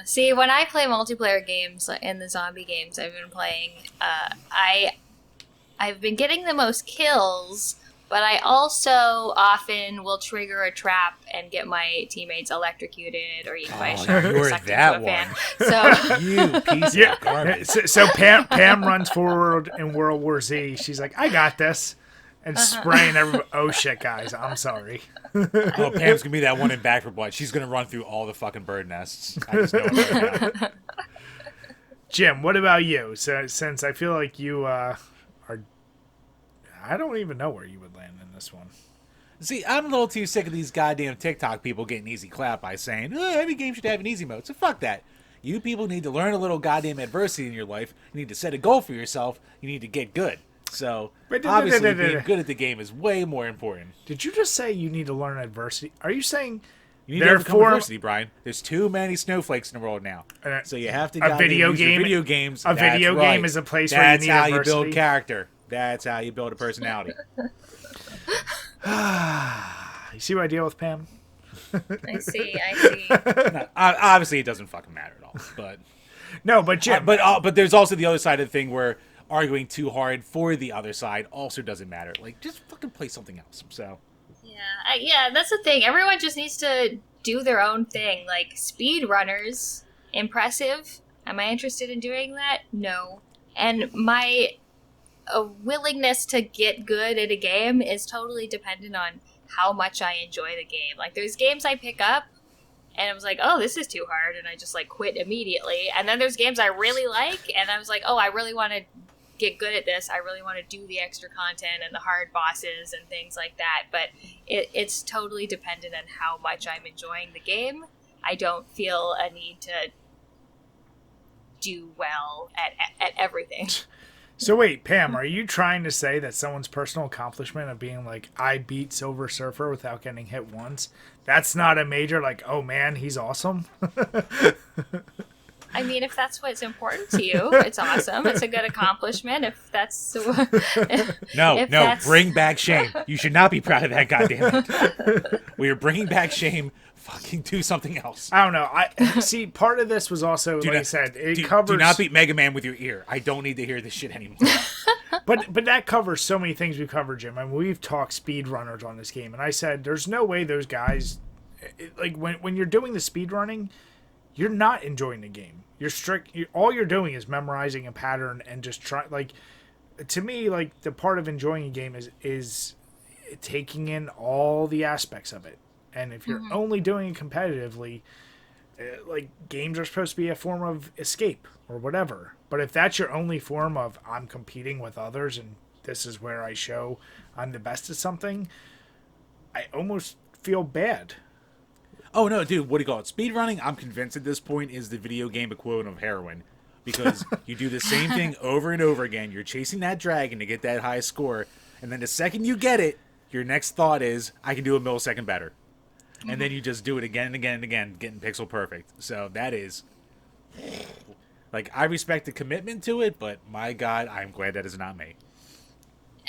See, when I play multiplayer games in the zombie games I've been playing, I've been getting the most kills, but I also often will trigger a trap and get my teammates electrocuted or eaten by a shark or sucked into a fan. So you piece of garbage. So Pam runs forward in World War Z. She's like, I got this. And spraying everybody. Oh, shit, guys. I'm sorry. Oh, Pam's going to be that one in Back 4 Blood. She's going to run through all the fucking bird nests. I just know it right now. Jim, what about you? So, since I feel like you are... I don't even know where you would land in this one. See, I'm a little too sick of these goddamn TikTok people getting easy clap by saying, every game should have an easy mode. So fuck that. You people need to learn a little goddamn adversity in your life. You need to set a goal for yourself. You need to get good. So, obviously, being good at the game is way more important. Did you just say you need to learn adversity? Are you saying... You need to overcome adversity, Brian. There's too many snowflakes in the world now. So you have to a video game. Video games. A video game is a place where you need adversity. That's how you build character. That's how you build a personality. You see what I deal with, Pam? I see. No, obviously, it doesn't fucking matter at all. But no, but Jim. But there's also the other side of the thing where arguing too hard for the other side also doesn't matter. Like, just fucking play something else. So. Yeah, that's the thing. Everyone just needs to do their own thing. Like, speedrunners, impressive. Am I interested in doing that? No. And my willingness to get good at a game is totally dependent on how much I enjoy the game. Like, there's games I pick up, and I was like, oh, this is too hard, and I just, like, quit immediately. And then there's games I really like, and I was like, oh, I really want to get good at this. I really want to do the extra content and the hard bosses and things like that. But it's totally dependent on how much I'm enjoying the game. I don't feel a need to do well at everything. So wait, Pam, are you trying to say that someone's personal accomplishment of being like, I beat Silver Surfer without getting hit once, that's not a major, like, oh man, he's awesome? I mean, if that's what's important to you, it's awesome. It's a good accomplishment. If that's... No, bring back shame. You should not be proud of that, goddammit. We are bringing back shame. Fucking do something else. I don't know. See, part of this was also, I said, it covers... Do not beat Mega Man with your ear. I don't need to hear this shit anymore. But that covers so many things we covered, Jim. I mean, we've talked speedrunners on this game, and I said, there's no way those guys... Like, when you're doing the speedrunning, you're not enjoying the game. All you're doing is memorizing a pattern and just try. Like, to me, like, the part of enjoying a game is taking in all the aspects of it. And if you're only doing it competitively, like, games are supposed to be a form of escape or whatever. But if that's your only form of I'm competing with others and this is where I show I'm the best at something, I almost feel bad. Oh, no, dude, what do you call it? Speedrunning, I'm convinced at this point, is the video game equivalent of heroin. Because you do the same thing over and over again. You're chasing that dragon to get that high score. And then the second you get it, your next thought is, I can do a millisecond better. And then you just do it again and again and again, getting pixel perfect. So that is... Like, I respect the commitment to it, but my God, I'm glad that is not me.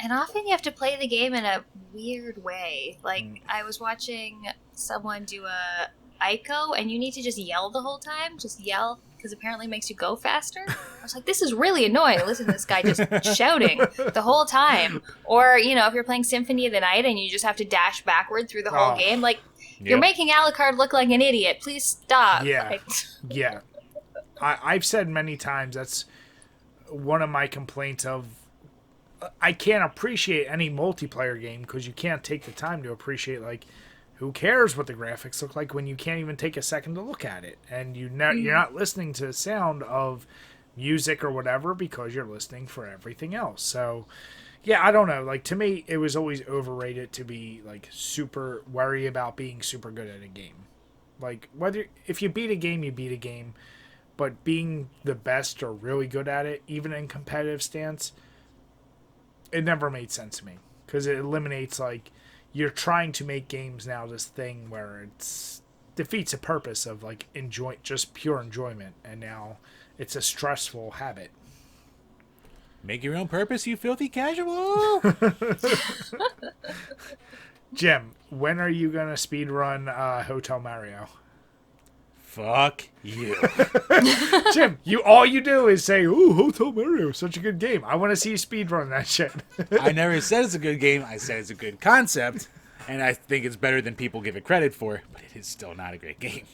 And often you have to play the game in a weird way. Like, I was watching someone do a Ico, and you need to just yell the whole time. Just yell, because apparently it makes you go faster. I was like, this is really annoying. Listen to this guy just shouting the whole time. Or, you know, if you're playing Symphony of the Night and you just have to dash backward through the whole game, like, you're making Alucard look like an idiot. Please stop. Yeah. Yeah. I've said many times that's one of my complaints of I can't appreciate any multiplayer game because you can't take the time to appreciate, like, who cares what the graphics look like when you can't even take a second to look at it, and you're not listening to the sound of music or whatever because you're listening for everything else. So yeah, I don't know, like, to me it was always overrated to be like super worry about being super good at a game. Like, if you beat a game, you beat a game. but being the best or really good at it, even in competitive stance, it never made sense to me. Because it eliminates, like, you're trying to make games now this thing where it's defeats the purpose of, like, just pure enjoyment. And now it's a stressful habit. Make your own purpose, you filthy casual. Jim, when are you going to speedrun Hotel Mario? Fuck you. Jim, all you do is say, "Ooh, Hotel Mario, such a good game. I want to see you speedrun that shit." I never said it's a good game. I said it's a good concept, and I think it's better than people give it credit for, but it is still not a great game.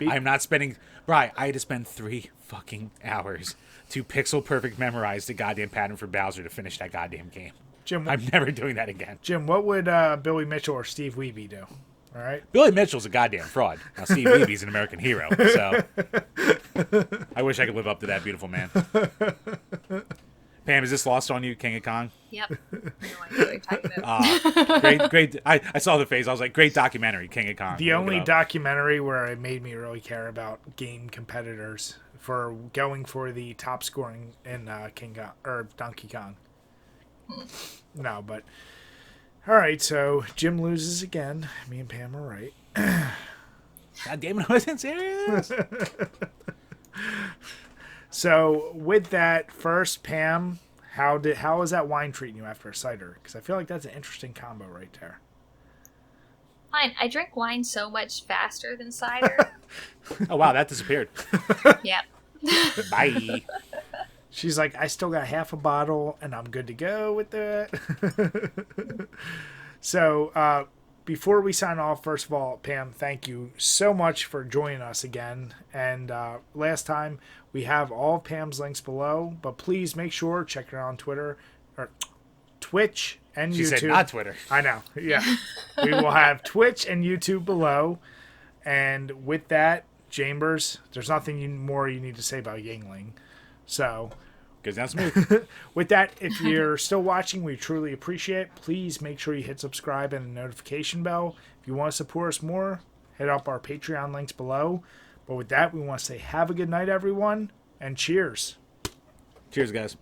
I'm not spending... Bri, I had to spend 3 fucking hours to pixel perfect memorize the goddamn pattern for Bowser to finish that goddamn game. Jim, I'm never doing that again. Jim, what would Billy Mitchell or Steve Wiebe do? All right. Billy Mitchell's a goddamn fraud. Now, Steve Weeby's an American hero, so I wish I could live up to that beautiful man. Pam, is this lost on you, King of Kong? Yep. I know what you're talking about. Great. I saw the face. I was like, great documentary, King of Kong. The only documentary where it made me really care about game competitors for going for the top scoring in Donkey Kong. No, but... All right, so Jim loses again. Me and Pam are right. God damn it, I wasn't serious. So with that, first, Pam, how is that wine treating you after a cider? Because I feel like that's an interesting combo right there. Fine. I drink wine so much faster than cider. Oh, wow, that disappeared. Yep. Bye. She's like, I still got half a bottle, and I'm good to go with that. So, before we sign off, first of all, Pam, thank you so much for joining us again. And last time, we have all of Pam's links below, but please make sure, check her out on Twitter, or Twitch and YouTube. She said not Twitter. I know, yeah. We will have Twitch and YouTube below. And with that, Chambers, there's nothing more you need to say about Yingling. So, goes down smooth. With that, if you're still watching, we truly appreciate it. Please make sure you hit subscribe and the notification bell. If you want to support us more, hit up our Patreon links below. But with that, we want to say have a good night, everyone, and cheers. Cheers, guys.